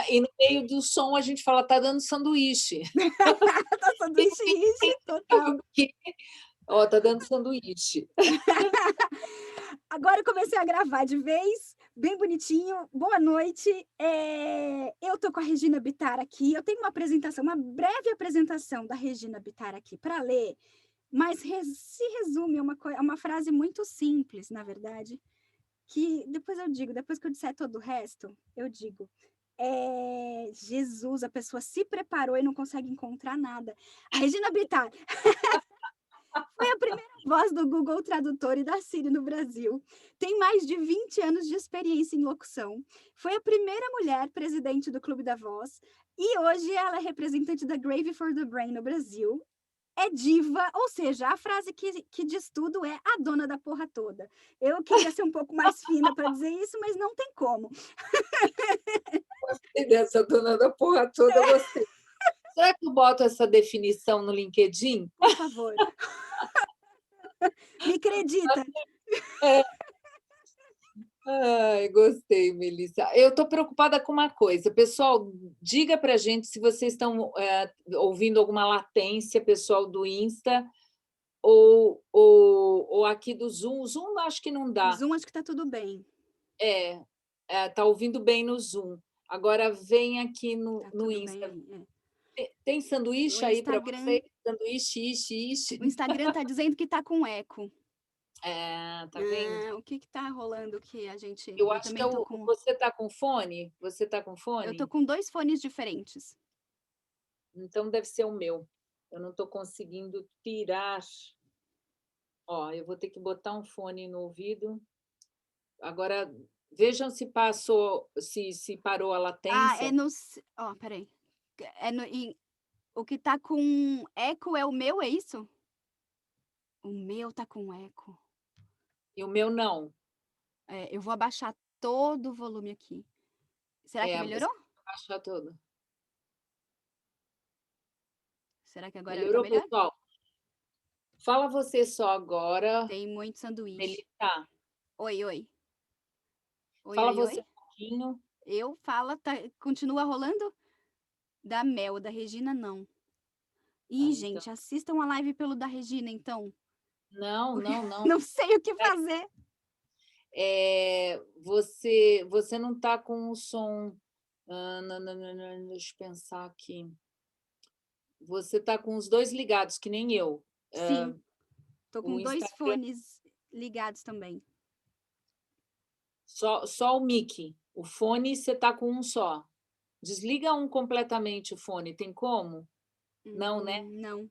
E no meio do som a gente fala: "Tá dando sanduíche". Tá sanduíche, total. Ó, tá dando sanduíche. Agora eu comecei a gravar de vez, bem bonitinho. Boa noite, eu tô com a Regina Bittar aqui, eu tenho uma apresentação, uma breve apresentação da Regina Bittar aqui para ler, mas se resume a uma frase muito simples, na verdade, que depois eu digo, depois que eu disser todo o resto, eu digo. Jesus, a pessoa se preparou e não consegue encontrar nada. A Regina Bittar foi a primeira voz do Google Tradutor e da Siri no Brasil. Tem mais de 20 anos de experiência em locução. Foi a primeira mulher presidente do Clube da Voz. E hoje ela é representante da Grave for the Brain no Brasil. É diva, ou seja, a frase que diz tudo é a dona da porra toda. Eu queria ser um pouco mais fina para dizer isso, mas não tem como. Gostei dessa dona da porra toda, gostei. Será que eu boto essa definição no LinkedIn? Por favor. Me acredita. É. Ai, gostei, Melissa. Eu estou preocupada com uma coisa. Pessoal, diga para a gente se vocês estão ouvindo alguma latência, pessoal do Insta, ou aqui do Zoom. O Zoom acho que não No dá. Zoom acho que tá tudo bem. Tá ouvindo bem no Zoom. Agora vem aqui Tá no tudo bem Insta. aí. Tem O sanduíche aí para Instagram, vocês? Sanduíche, ishi. o Instagram tá dizendo que tá com eco. É, tá vendo? O que que tá rolando que a gente Eu eu acho que também tô com você está com fone? Você está com eu tô fone? com 2 fones diferentes. Então deve ser o meu. Eu não estou conseguindo tirar. Ó, eu vou ter que botar um fone no ouvido. Agora, vejam se passou, se parou a É latência. no s ó, espera aí. É no em o que tá com eco é o meu, é isso? O meu tá com eco. E o meu não. Eu vou abaixar todo o volume aqui. Será que Você melhorou? baixar tudo. Será que agora tá Melhorou, melhor? pessoal? Fala você só agora, Tem muito sanduíche. Melissa. Oi, oi. Oi, Fala oi, você oi. um pouquinho. Fala, continua rolando? Da Mel, da Regina não. Ah, Ih, então. gente, assistam a live pelo da Regina, então. Não, Porque não, não. não sei o que fazer. Você não está com o som. Deixa eu pensar aqui. Você está com os dois ligados, que nem eu. Sim, tô O com 2 Instagram, fones ligados também. só o mic. O fone você está com um só. Desliga um completamente o fone, tem como? Não, né? Não,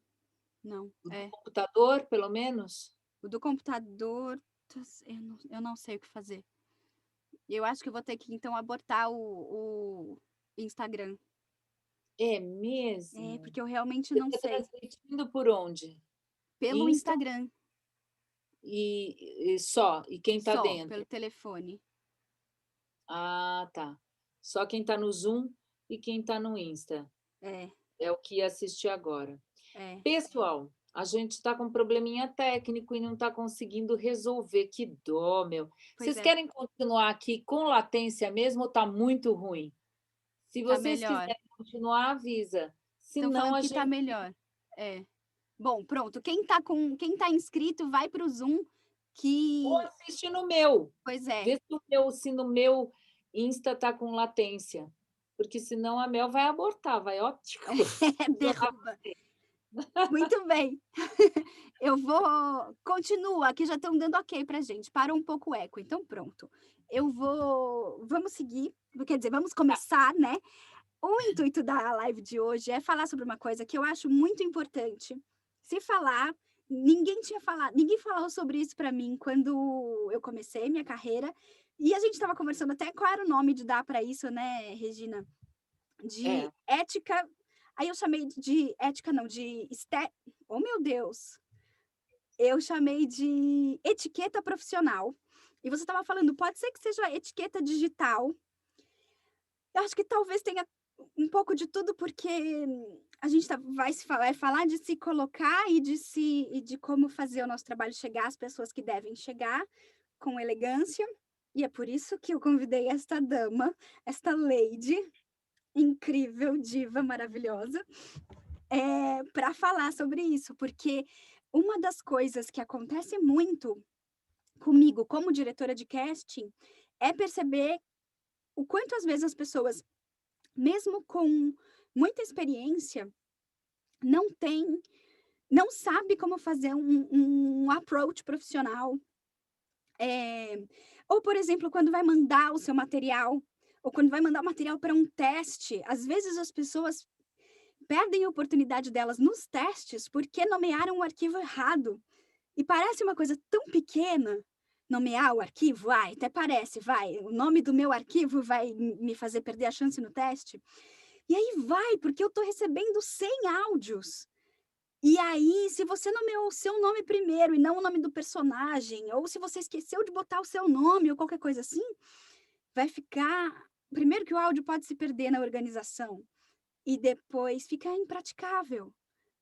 não. O do computador, pelo menos? O do computador, eu não sei o que fazer. Eu acho que eu vou ter que, então, abortar o Instagram. É mesmo? Porque eu realmente Você não está sei. transmitindo por onde? Pelo Insta Instagram, e só. E quem está só, pelo dentro? telefone. Ah, tá. Só quem está no Zoom e quem está no Insta. É, É o que ia assistir agora. é. Pessoal, a gente está com um probleminha técnico e não está conseguindo resolver. Que dó, meu. Pois Vocês é, querem continuar aqui com latência mesmo ou está muito ruim? Se tá vocês melhor. quiserem continuar, avisa. Se Estão não, falando a que tá gente melhor. É. Bom, pronto. Quem tá inscrito, vai pro Zoom ou que assiste no meu. pois é. Vê se no meu Insta está com latência. Porque senão a Mel vai abortar, vai ótimo. Jogar Derruba. Muito bem. Eu vou continua, aqui já estão dando ok pra gente, parou um pouco o eco, então pronto. Vamos seguir, quer dizer, vamos começar, né. O intuito da live de hoje é falar sobre uma coisa que eu acho muito importante se falar, ninguém falou sobre isso pra mim quando eu comecei minha carreira, e a gente estava conversando até qual era o nome de dar pra isso, né, Regina, de É, ética, aí eu chamei de ética não, oh meu Deus, eu chamei de etiqueta profissional, e você estava falando, pode ser que seja etiqueta digital. Eu acho que talvez tenha um pouco de tudo, porque a gente vai falar de se colocar e de como fazer o nosso trabalho chegar às pessoas que devem chegar com elegância, e é por isso que eu convidei esta dama, esta lady. incrível, diva maravilhosa, para falar sobre isso, porque uma das coisas que acontece muito comigo como diretora de casting, é perceber o quanto às vezes as pessoas, mesmo com muita experiência, não têm não sabe como fazer um approach profissional. Eh, ou, por exemplo, quando vai mandar o seu material, ou quando vai mandar o material para um teste, às vezes as pessoas perdem a oportunidade delas nos testes, porque nomearam o arquivo errado. E parece uma coisa tão pequena, nomear o arquivo, ai, até parece, vai, o nome do meu arquivo vai me fazer perder a chance no teste. E aí vai, porque eu estou recebendo 100 áudios. E aí, se você nomeou o seu nome primeiro e não o nome do personagem, ou se você esqueceu de botar o seu nome ou qualquer coisa assim, vai ficar. Primeiro, que o áudio pode se perder na organização, e depois fica impraticável,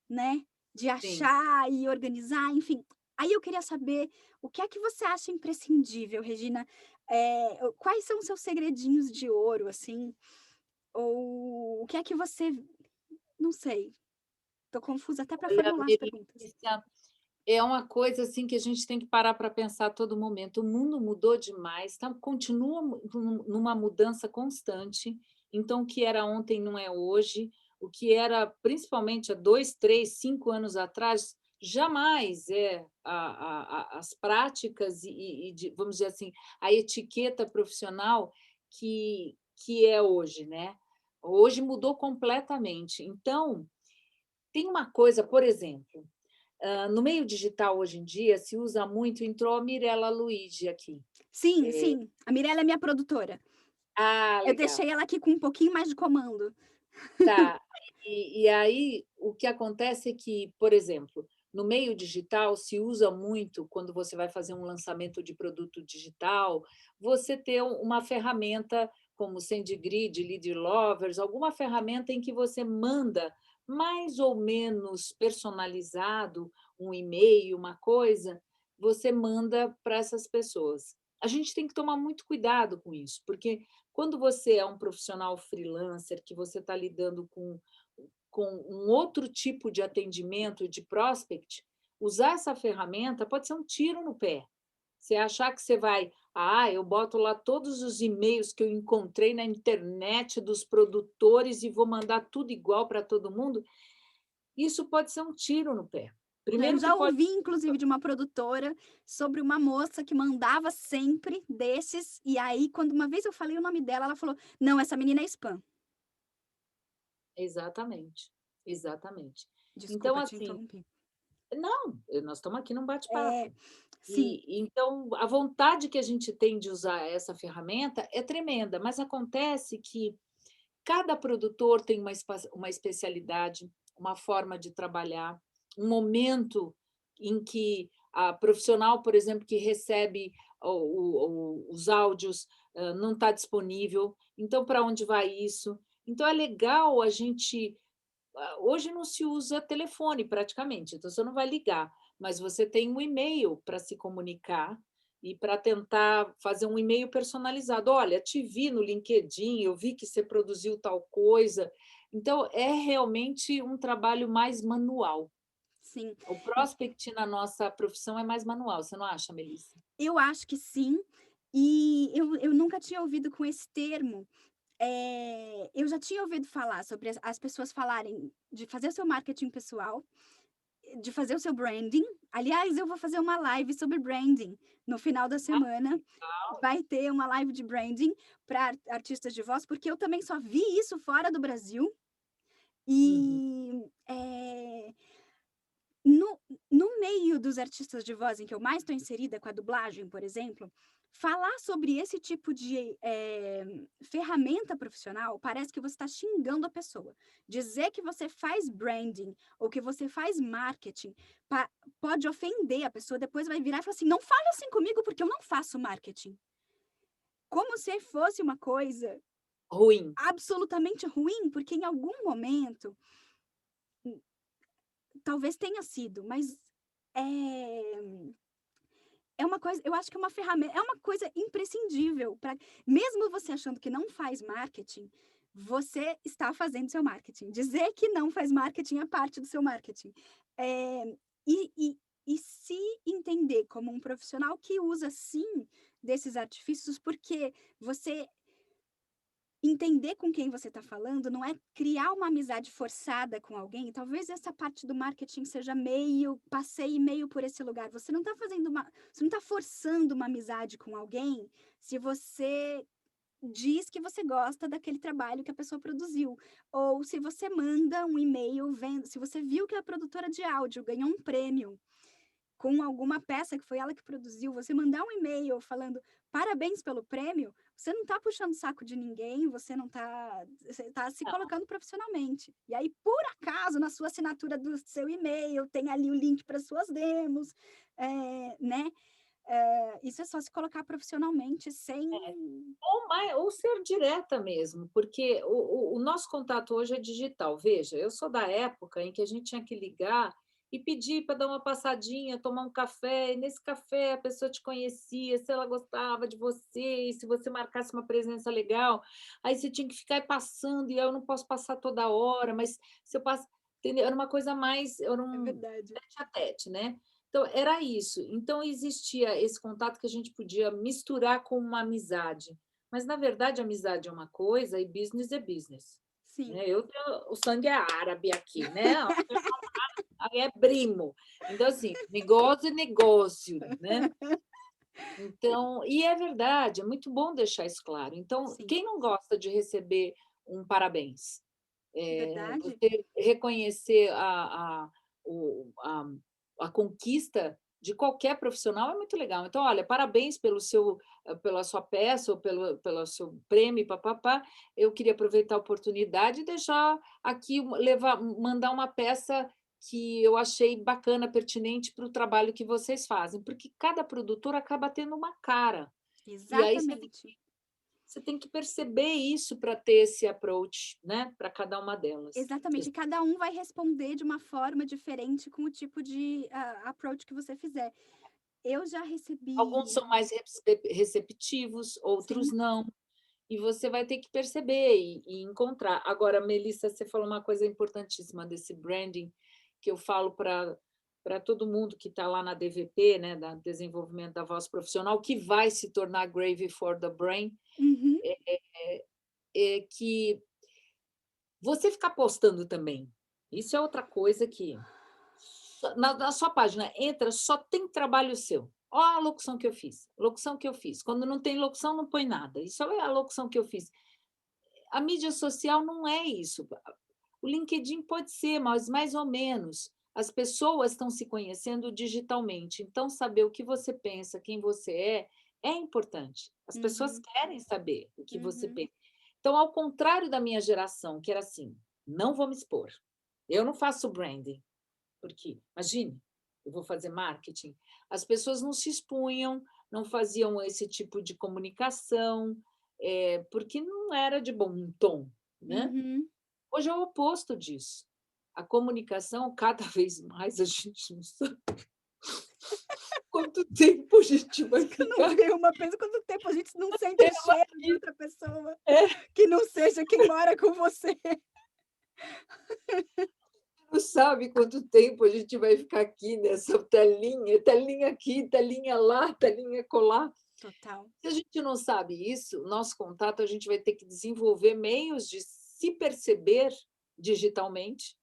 né? De Sim. achar e organizar, enfim. Aí eu queria saber o que é que você acha imprescindível, Regina? Quais são os seus segredinhos de ouro, assim? Ou o que é que você. Não sei, tô confusa até para Olha, formular as perguntas. Melissa, é uma coisa, assim, que a gente tem que parar para pensar a todo momento. O mundo mudou demais, tá, continua numa mudança constante, então o que era ontem não é hoje, o que era principalmente há 2, 3, 5 anos atrás, jamais é as práticas e vamos dizer assim, a etiqueta profissional que é hoje, né. Hoje mudou completamente. Então, tem uma coisa, por exemplo, no meio digital, hoje em dia, se usa muito, entrou a Mirella Luigi aqui. Sim, sim, a Mirella é minha produtora. Ah, Eu legal. deixei ela aqui com um pouquinho mais de comando. Tá. E aí, o que acontece é que, por exemplo, no meio digital se usa muito, quando você vai fazer um lançamento de produto digital, você ter uma ferramenta como SendGrid, Lead Lovers, alguma ferramenta em que você manda mais ou menos personalizado um e-mail, uma coisa, você manda para essas pessoas. A gente tem que tomar muito cuidado com isso, porque quando você é um profissional freelancer, que você está lidando com um outro tipo de atendimento de prospect, usar essa ferramenta pode ser um tiro no pé. Você achar que você vai, eu boto lá todos os e-mails que eu encontrei na internet dos produtores e vou mandar tudo igual para todo mundo, isso pode ser um tiro no pé. Eu Primeiro que já pode. ouvi, inclusive, de uma produtora sobre uma moça que mandava sempre desses, e aí, quando uma vez eu falei o nome dela, ela falou: "Não, essa menina é spam". Exatamente, exatamente. Então, Desculpa, te assim, interrompi. não, nós estamos aqui num É, bate-papo. sim, E então a vontade que a gente tem de usar essa ferramenta é tremenda, mas acontece que cada produtor tem uma especialidade, uma forma de trabalhar, um momento em que a profissional, por exemplo, que recebe os áudios, não está disponível, então para onde vai isso? Então é legal a gente. Hoje não se usa telefone praticamente, então você não vai ligar, mas você tem um e-mail para se comunicar e para tentar fazer um e-mail personalizado. Olha, te vi no LinkedIn, eu vi que você produziu tal coisa. Então, é realmente um trabalho mais manual. sim. O prospect na nossa profissão é mais manual, você não acha, Melissa? Eu acho que sim, e eu nunca tinha ouvido com esse termo. Eu já tinha ouvido falar sobre as pessoas falarem de fazer o seu marketing pessoal, de fazer o seu branding. Aliás, eu vou fazer uma live sobre branding no final da semana. Vai ter uma live de branding para artistas de voz, porque eu também só vi isso fora do Brasil. Uhum. E no, no meio dos artistas de voz em que eu mais estou inserida, com a dublagem, por exemplo, falar sobre esse tipo de ferramenta profissional parece que você está xingando a pessoa. Dizer que você faz branding ou que você faz marketing pode ofender a pessoa, depois vai virar e falar assim: não fale assim comigo porque eu não faço marketing. Como se fosse uma coisa Ruim. absolutamente ruim, porque em algum momento, talvez tenha sido, mas é, é uma coisa, eu acho que é uma ferramenta, é uma coisa imprescindível para, mesmo você achando que não faz marketing, você está fazendo seu marketing. Dizer que não faz marketing é parte do seu marketing. Eh, e e e se entender como um profissional que usa sim desses artifícios, porque você entender com quem você está falando não é criar uma amizade forçada com alguém, talvez essa parte do marketing seja meio passeie meio por esse lugar. Você não está forçando uma amizade com alguém, se você diz que você gosta daquele trabalho que a pessoa produziu, ou se você manda um e-mail vendo se você viu que a produtora de áudio ganhou um prêmio com alguma peça que foi ela que produziu, você mandar um e-mail falando parabéns pelo prêmio, você não está puxando o saco de ninguém, você está se colocando profissionalmente. E aí, por acaso, na sua assinatura do seu e-mail, tem ali o link para suas demos, né? Isso é só se colocar profissionalmente sem. Ou ser direta mesmo, porque o nosso contato hoje é digital. Veja, eu sou da época em que a gente tinha que ligar e pedir para dar uma passadinha, tomar um café, e nesse café a pessoa te conhecia, se ela gostava de você, e se você marcasse uma presença legal, aí você tinha que ficar passando, e eu não posso passar toda hora, mas se eu passo, entendeu? Era uma coisa mais, era É um verdade. tete a tete, né? Então, era isso. Então, existia esse contato que a gente podia misturar com uma amizade. Mas, na verdade, amizade é uma coisa e business é business. Sim, Né? O sangue é árabe aqui, né? Aí é primo. Então, assim, negócio é negócio, né? Então, e é verdade, é muito bom deixar isso claro. Então, sim. quem não gosta de receber um parabéns? Verdade? Você reconhecer a conquista de qualquer profissional é muito legal. Então, olha, parabéns pela sua peça ou pelo seu prêmio, papapá. Eu queria aproveitar a oportunidade e deixar aqui, mandar uma peça que eu achei bacana, pertinente para o trabalho que vocês fazem, porque cada produtor acaba tendo uma cara. E aí Exatamente. você tem que perceber isso para ter esse approach, né, para cada uma delas. Exatamente, e cada um vai responder de uma forma diferente com o tipo de approach que você fizer. Eu já Alguns recebi são mais receptivos, outros sim, não, e você vai ter que perceber e encontrar. Agora, Melissa, você falou uma coisa importantíssima desse branding, que eu falo para todo mundo que está lá na DVP, né, da Desenvolvimento da Voz Profissional, que vai se tornar Gravy for the Brain, uhum, é que você ficar postando também. Isso é outra coisa que na sua página entra, só tem trabalho seu. Ó a locução que eu fiz, locução que eu fiz. Quando não tem locução, não põe nada. Isso é a locução que eu fiz. A mídia social não é isso. O LinkedIn pode ser, mas mais ou menos. As pessoas estão se conhecendo digitalmente, então saber o que você pensa, quem você é importante. As pessoas uhum, querem saber o que você uhum. pensa. Então, ao contrário da minha geração, que era assim, não vou me expor. Eu não faço branding, porque, imagine, eu vou fazer marketing. As pessoas não se expunham, não faziam esse tipo de comunicação, porque não era de bom tom, né? Uhum. Hoje é o oposto disso. A comunicação, cada vez mais, a gente não sabe quanto tempo a gente vai Eu não ficar vi uma pensa quanto tempo a gente não sente o tendo cheiro de aqui. outra pessoa, É, que não seja quem mora com você. não sabe quanto tempo a gente vai ficar aqui nessa telinha, telinha aqui, telinha lá, telinha colar. Total. Se a gente não sabe isso, nosso contato, a gente vai ter que desenvolver meios de se perceber digitalmente,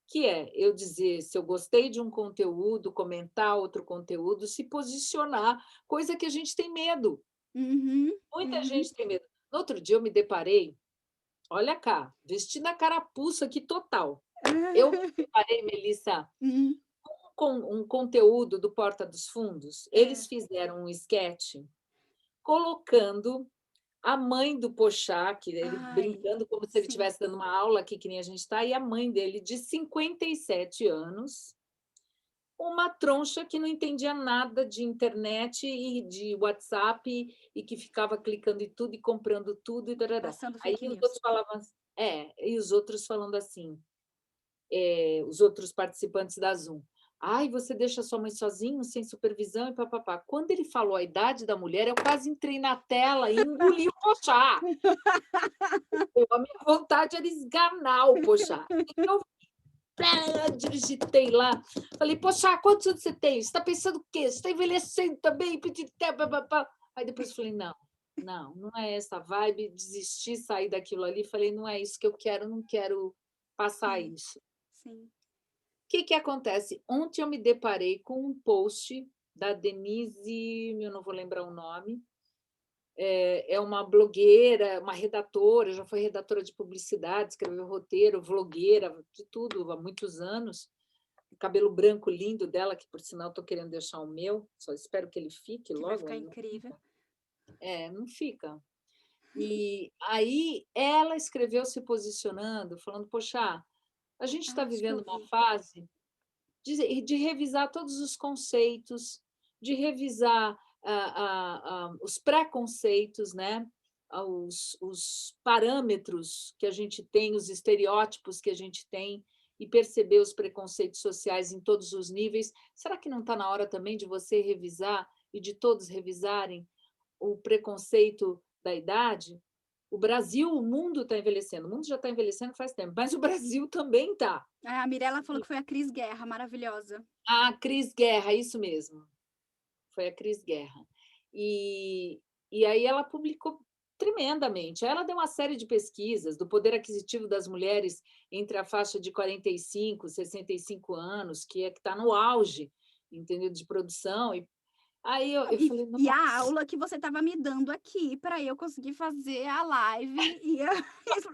que é eu dizer se eu gostei de um conteúdo, comentar outro conteúdo, se posicionar, coisa que a gente tem medo. Uhum, Muita uhum. gente tem medo. No outro dia eu me deparei, olha cá, vestida a carapuça aqui total. Eu me deparei, Melissa, Uhum. com um conteúdo do Porta dos Fundos. Eles Hã. fizeram um esquete colocando a mãe do Porchat, que ele Ai, brincando como se ele sim. estivesse dando uma aula aqui, que nem a gente está, e a mãe dele, de 57 anos, uma troncha que não entendia nada de internet e de WhatsApp e que ficava clicando em tudo e comprando tudo e tarará. Passando Aí fake os news. outros falavam e os outros falando assim, os outros participantes da Zoom. Ai, você deixa sua mãe sozinho, sem supervisão e pá-pá-pá. Quando ele falou a idade da mulher, eu quase entrei na tela e engoli o Pochá. A minha vontade era esganar o Pochá. Eu digitei lá, falei: "Pochá, quantos anos você tem? Você está pensando o quê? Você está envelhecendo também, pitité, pá-pá-pá". Aí depois eu falei: "Não, não é essa vibe", desisti, saí daquilo ali, falei: "Não é isso que eu quero, não quero passar Sim, isso". sim. Que acontece? Ontem eu me deparei com um post da Denise, eu não vou lembrar o nome, é uma blogueira, uma redatora, já foi redatora de publicidade, escreveu roteiro, vlogueira, de tudo, há muitos anos. O cabelo branco lindo dela, que por sinal estou querendo deixar o meu, só espero que ele fique Que vai logo, ficar aí não incrível. fica. Não fica. E aí ela escreveu se posicionando, falando: "Poxa, a gente está Ah, acho que eu vivendo uma vi. fase de revisar todos os conceitos, de revisar os preconceitos, né? Os parâmetros que a gente tem, os estereótipos que a gente tem, e perceber os preconceitos sociais em todos os níveis. Será que não está na hora também de você revisar e de todos revisarem o preconceito da idade? O Brasil, o mundo está envelhecendo, o mundo já está envelhecendo faz tempo, mas o Brasil também está. Ah, a Mirella falou que foi a Cris Guerra, maravilhosa. A Cris Guerra, isso mesmo, foi a Cris Guerra. E e aí ela publicou tremendamente. Ela deu uma série de pesquisas do poder aquisitivo das mulheres entre a faixa de 45, 65 anos, que está no auge, entendeu, de produção. E aí Não, eu falei: e a "Nossa". aula que você estava me dando aqui para eu conseguir fazer a live e a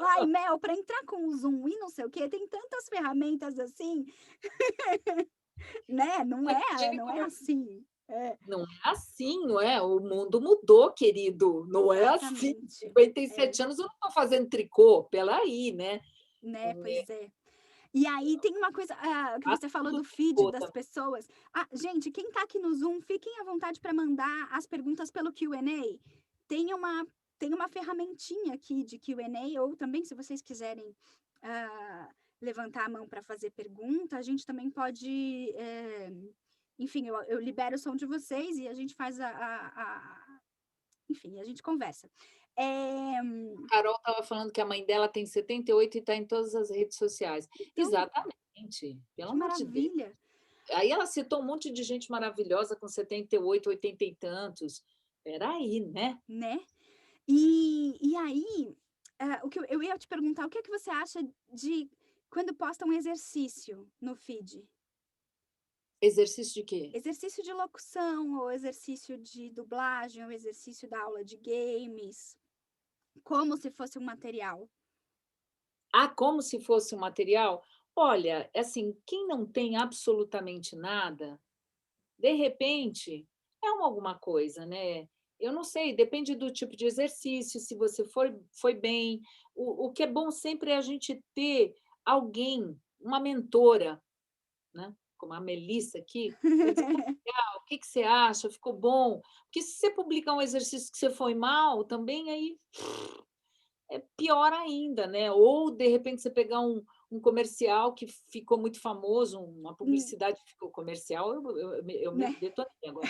ai, Mel, para entrar com o Zoom e não sei o quê, tem tantas ferramentas assim, né, Eu tive não é como assim. É, não é assim, não é? O mundo mudou, querido, não é assim. exatamente. 57 É, anos eu não estou fazendo tricô, espera aí, né. né, pois é. E aí tem uma coisa, que Faço você falou tudo do feed tricô das também. pessoas. Ah, gente, quem tá aqui no Zoom, fiquem à vontade para mandar as perguntas pelo Q&A. Tem uma tem uma ferramentinha aqui de Q&A, ou também se vocês quiserem, levantar a mão para fazer pergunta, a gente também pode, enfim, eu libero o som de vocês e a gente faz enfim, a gente conversa. Eh, A Carol estava falando que a mãe dela tem 78 e está em todas as redes sociais. então, Exatamente, pelo que amor de Deus. maravilha, Aí ela citou um monte de gente maravilhosa com 78, 80 e tantos. Espera aí, né. né? E aí, o que eu ia te perguntar, o que é que você acha de quando posta um exercício no feed? Exercício de quê? Exercício de locução, ou exercício de dublagem, ou exercício da aula de games, como se fosse um material. Ah, como se fosse um material? Olha, assim, quem não tem absolutamente nada, de repente, é alguma coisa, né. Eu não sei, depende do tipo de exercício, se você foi bem. O que é bom sempre é a gente ter alguém, uma mentora, né, como a Melissa aqui, para dizer: "Tá legal, o que que você acha? Ficou bom?". Porque se você publicar um exercício que você foi mal, também aí é pior ainda, né. Ou, de repente, você pegar um comercial que ficou muito famoso, uma Hum, publicidade que ficou comercial, eu me né? detonei agora.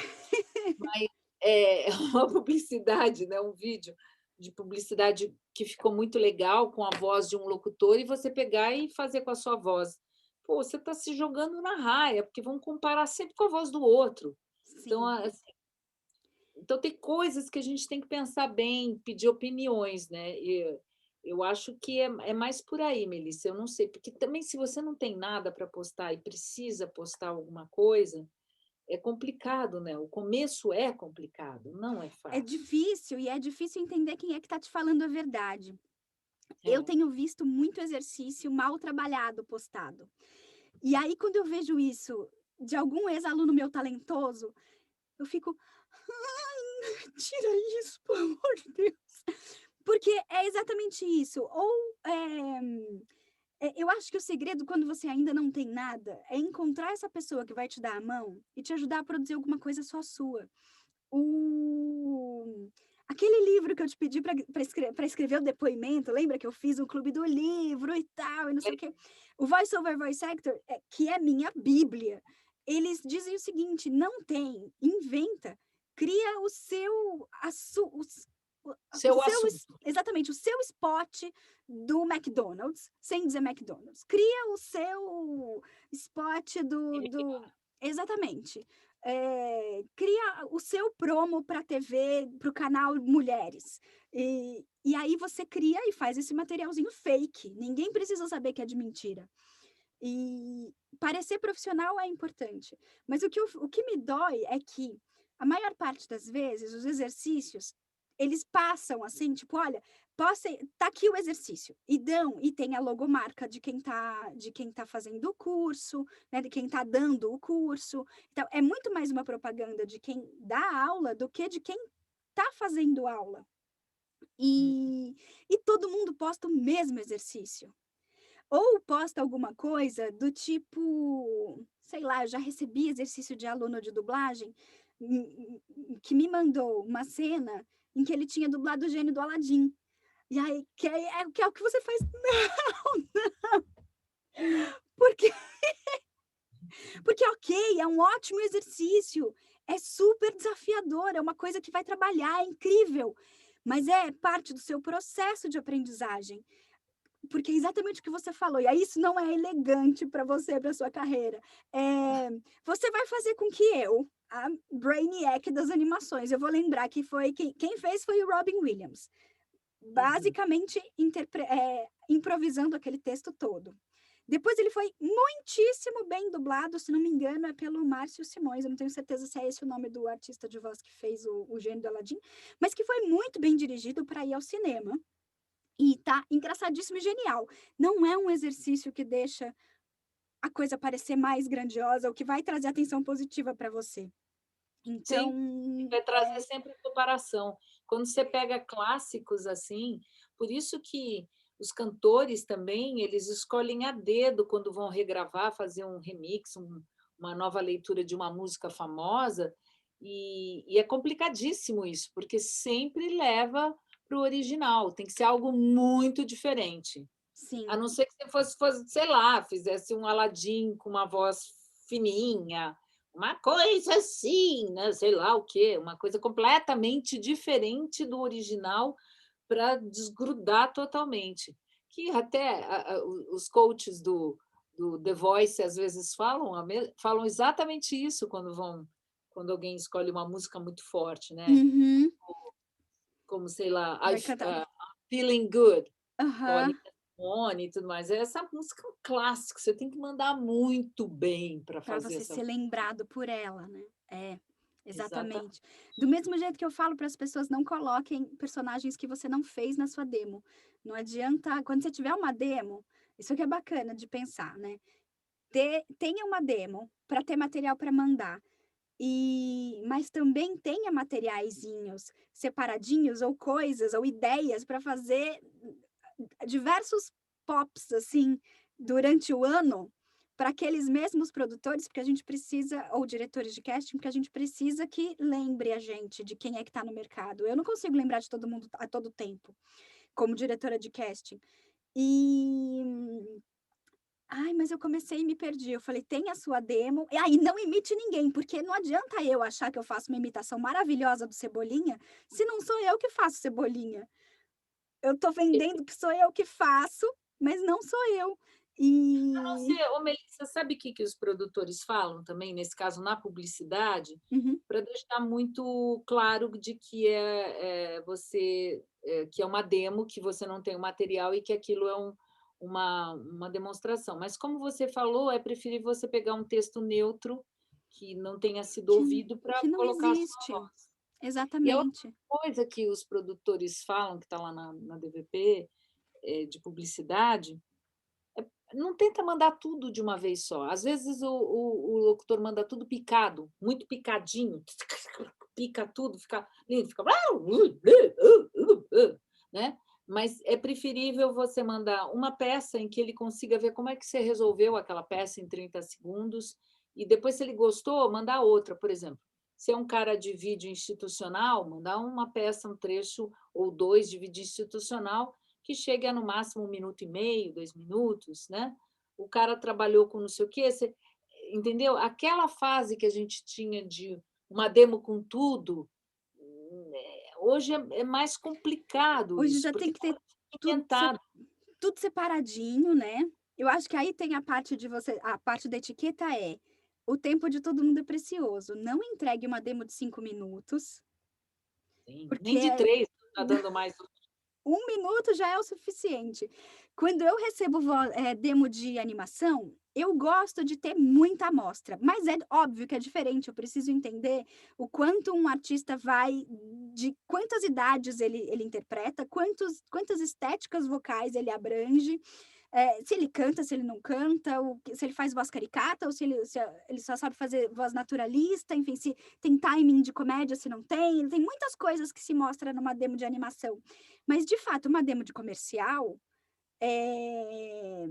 Mas, é uma publicidade, né, um vídeo de publicidade que ficou muito legal, com a voz de um locutor, e você pegar e fazer com a sua voz. Pô, você está se jogando na raia, porque vão comparar sempre com a voz do outro. Então, Sim. então tem coisas que a gente tem que pensar bem, pedir opiniões, né. E eu acho que é mais por aí, Melissa, eu não sei, porque também se você não tem nada para postar e precisa postar alguma coisa, é complicado, né, o começo é complicado, não é É fácil. difícil, e é difícil entender quem é que está te falando a verdade. Eu É. tenho visto muito exercício mal trabalhado postado. E aí, quando eu vejo isso de algum ex-aluno meu talentoso, eu fico: "Ai, tira isso, pelo amor de Deus". Porque é exatamente isso. Ou, eu acho que o segredo, quando você ainda não tem nada, é encontrar essa pessoa que vai te dar a mão e te ajudar a produzir alguma coisa só sua. O Aquele livro que eu te pedi para escrever o depoimento, lembra que eu fiz um clube do livro e tal, e não sei o quê. O Voice Over Voice Actor, que é minha bíblia. eles dizem o seguinte: "Não tem, inventa, cria o seu a su o Seu seu es assunto. exatamente, o seu spot do McDonald's, sem dizer McDonald's. Cria o seu spot do exatamente. Cria o seu promo pra TV, para o canal Mulheres. E aí você cria e faz esse materialzinho fake, ninguém precisa saber que é de mentira. E parecer profissional é importante, mas o que me dói é que, a maior parte das vezes, os exercícios, eles passam assim, tipo: "Olha, possa tá aqui o exercício", e dão, e tem a logomarca de quem tá fazendo o curso, né, de quem tá dando o curso. Então, é muito mais uma propaganda de quem dá aula do que de quem tá fazendo aula. Hum. E todo mundo posta o mesmo exercício. Ou posta alguma coisa do tipo, sei lá, eu já recebi exercício de aluno de dublagem, que me mandou uma cena em que ele tinha dublado o gênio do Aladim. E aí, que é o que você faz. Porque, porque ok, é um ótimo exercício, é super desafiador, é uma coisa que vai trabalhar, é incrível, mas é parte do seu processo de aprendizagem. Porque é exatamente o que você falou, e aí isso não é elegante para você, para sua carreira. Você vai fazer com que eu, a brainiac das animações, eu vou lembrar que foi quem fez foi o Robin Williams, Uhum. basicamente improvisando aquele texto todo. Depois ele foi muitíssimo bem dublado, se não me engano, é pelo Márcio Simões, eu não tenho certeza se é esse o nome do artista de voz que fez o gênio do Aladim, mas que foi muito bem dirigido para ir ao cinema. E tá engraçadíssimo e genial. Não é um exercício que deixa a coisa parecer mais grandiosa ou que vai trazer atenção positiva para você. Então, Sim, vai trazer sempre comparação. Quando você pega clássicos, assim, por isso que os cantores também, eles escolhem a dedo quando vão regravar, fazer um remix, uma nova leitura de uma música famosa, e é complicadíssimo isso, porque sempre leva para o original, tem que ser algo muito diferente. A sim, não ser que você fosse, sei lá, fizesse um Aladim com uma voz fininha, uma coisa assim, né, sei lá o quê, uma coisa completamente diferente do original para desgrudar totalmente. Que até os coaches do The Voice às vezes falam exatamente isso quando alguém escolhe uma música muito forte, né? uhum, Como sei lá, vai cantar. Feeling Good. Com a Aham, Nina Simone e tudo mais. Essa música é um clássico, você tem que mandar muito bem para para fazer você essa ser música. lembrado por ela, né. É, Exatamente. exatamente. Do mesmo jeito que eu falo para as pessoas: não coloquem personagens que você não fez na sua demo. Não adianta quando você tiver uma demo, isso que é bacana de pensar, né, tenha uma demo para ter material para mandar. Mas também tenha materiaizinhos separadinhos ou coisas ou ideias para fazer diversos pops, assim, durante o ano, para aqueles mesmos produtores, porque a gente precisa ou diretores de casting, porque a gente precisa que lembre a gente de quem é que está no mercado. Eu não consigo lembrar de todo mundo a todo tempo, como diretora de casting. E Ai, mas eu comecei e me perdi. Eu falei: "Tem a sua demo". E aí, não imite ninguém, porque não adianta eu achar que eu faço uma imitação maravilhosa do Cebolinha, se não sou eu que faço Cebolinha. Eu tô vendendo que sou eu que faço, mas não sou eu. A não E ser, ô Melissa, sabe o que que os produtores falam também, nesse caso, na publicidade? uhum, Para deixar muito claro de que que é uma demo, que você não tem o material e que aquilo é uma demonstração. Mas como você falou, é preferível você pegar um texto neutro, que não tenha sido que ouvido, para que não colocar a sua existe. voz. E a outra Exatamente. coisa que os produtores falam, que está lá na DVP, de publicidade, não tenta mandar tudo de uma vez só. Às vezes o locutor manda tudo picado, muito picadinho, pica tudo, fica lindo, fica né? Mas é preferível você mandar uma peça em que ele consiga ver como é que você resolveu aquela peça em 30 segundos e depois, se ele gostou, mandar outra, por exemplo. Se é um cara de vídeo institucional, mandar uma peça, um trecho ou dois de vídeo institucional que chegue a no máximo 1 minuto e meio, 2 minutos, né? O cara trabalhou com não sei o quê. entendeu? Aquela fase que a gente tinha de uma demo com tudo, hoje é mais complicado Hoje isso, já tem porque que está ter muito tudo se segmentado. tudo separadinho, né. Eu acho que aí tem a parte da etiqueta o tempo de todo mundo é precioso, não entregue uma demo de 5 minutos, Sim, nem de porque 3 está dando mais. 1 minuto já é o suficiente. Quando eu recebo demo de animação, eu gosto de ter muita amostra, mas é óbvio que é diferente, eu preciso entender o quanto um artista de quantas idades ele interpreta, quantas estéticas vocais ele abrange, se ele canta, se ele não canta, se ele faz voz caricata ou se ele só sabe fazer voz naturalista, enfim, se tem timing de comédia, se não tem. Tem muitas coisas que se mostra numa demo de animação. Mas, de fato, uma demo de comercial, eh,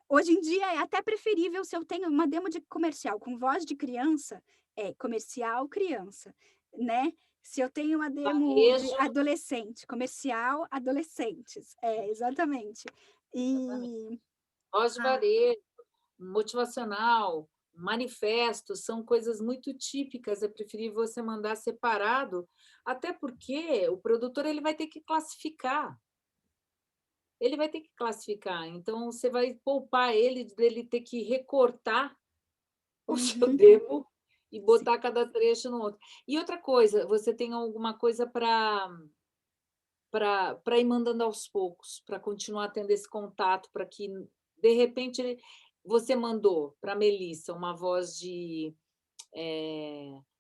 hoje em dia é até preferível se eu tenho uma demo de comercial com voz de criança, é comercial criança, né. Se eu tenho uma demo de Varejo, adolescente, comercial adolescentes. É, exatamente. exatamente. E Voz de ah, varejo, motivacional, manifesto, são coisas muito típicas, é preferível você mandar separado, até porque o produtor ele vai ter que classificar. Ele vai ter que classificar, então você vai poupar ele dele ter que recortar o seu uhum, demo e sim. botar cada trecho no outro. E outra coisa, você tem alguma coisa para ir mandando aos poucos, para continuar tendo esse contato, para que, de repente, você mandou para a Melissa uma voz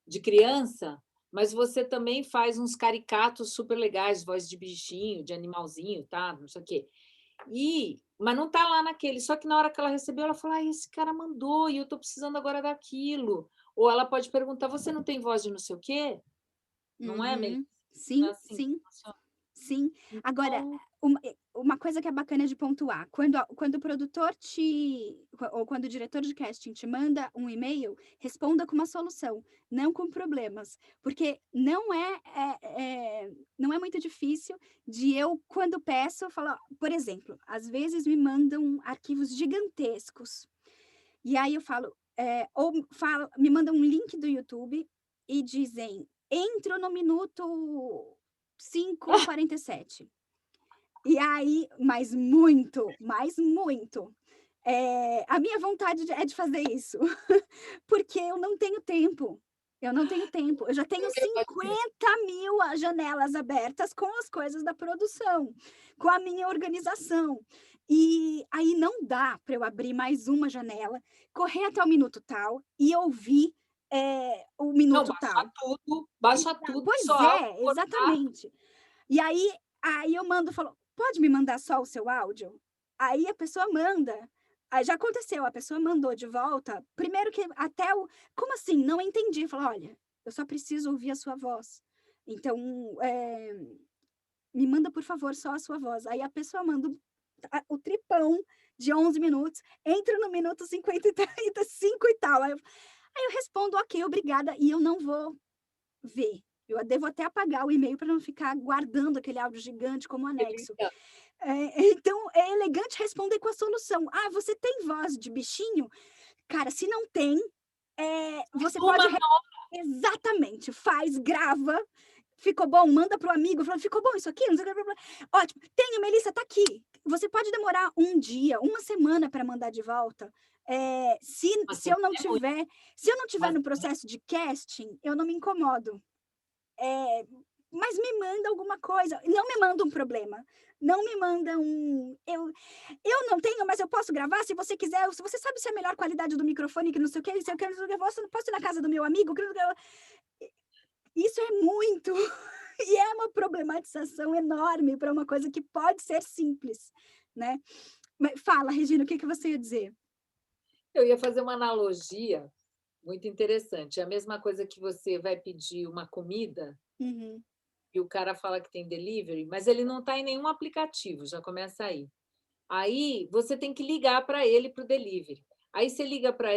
de criança, mas você também faz uns caricatos super legais, voz de bichinho, de animalzinho, tá, não sei o quê. Mas não está lá naquele, só que na hora que ela recebeu, ela falou: "Ai, esse cara mandou e eu estou precisando agora daquilo". Ou ela pode perguntar: "Você não tem voz de não sei o quê?". Não é, Melissa? Uhum. É Sim, assim que sim. funciona. Sim. Agora, Então uma coisa que é bacana de pontuar, quando o produtor ou quando o diretor de casting te manda um e-mail, responda com uma solução, não com problemas, porque não é muito difícil de eu, quando peço, falar por exemplo, às vezes me mandam arquivos gigantescos, e aí eu falo, me mandam um link do YouTube e dizem: "Entro no minuto 5:47". E aí mas muito. A minha vontade é de fazer isso, porque eu não tenho tempo, eu já tenho 50.000 janelas abertas com as coisas da produção, com a minha organização, e aí não dá para eu abrir mais uma janela, correr até o minuto tal e ouvir, o não, minuto tal. baixa tudo, só Pois áudio, é, cortar. exatamente. E aí eu falo: "Pode me mandar só o seu áudio?". Aí a pessoa manda. Aí já aconteceu, a pessoa mandou de volta, primeiro que até o "Como assim? Não entendi". Eu falo: "Olha, eu só preciso ouvir a sua voz, então, me manda por favor só a sua voz". Aí a pessoa manda o tripão de 11 minutos, entra no minuto 50 e 35 e tal, aí eu respondo: "Ok, obrigada", e eu não vou ver. Eu devo até apagar o e-mail para não ficar guardando aquele áudio gigante como anexo. Então é elegante responder com a solução. "Ah, você tem voz de bichinho?". Cara, se não tem, você pode Uma exatamente, faz, grava, ficou bom, manda para o amigo, fala: "Ficou bom isso aqui? Não sei o que, blá blá blá". Ótimo, "Tenho, Melissa, tá aqui". Você pode demorar um dia, uma semana para mandar de volta. uma Se eu semana não é muito, tiver uma no semana processo de casting, eu não me incomodo. Eh, mas me manda alguma coisa, não me manda um problema, não me manda "Eu não tenho, mas eu posso gravar se você quiser, se você sabe se é a melhor qualidade do microfone que não sei o quê, se eu quero não sei o quê, posso ir na casa do meu amigo que não sei o quê". Isso é muito e é uma problematização enorme para uma coisa que pode ser simples, né. Fala, Regina, o que que você ia dizer? eu ia fazer uma analogia muito interessante, é a mesma coisa que você vai pedir uma comida Uhum. e o cara fala que tem delivery, mas ele não está em nenhum aplicativo, já começa aí. Aí você tem que ligar para ele, para o delivery. Aí você liga para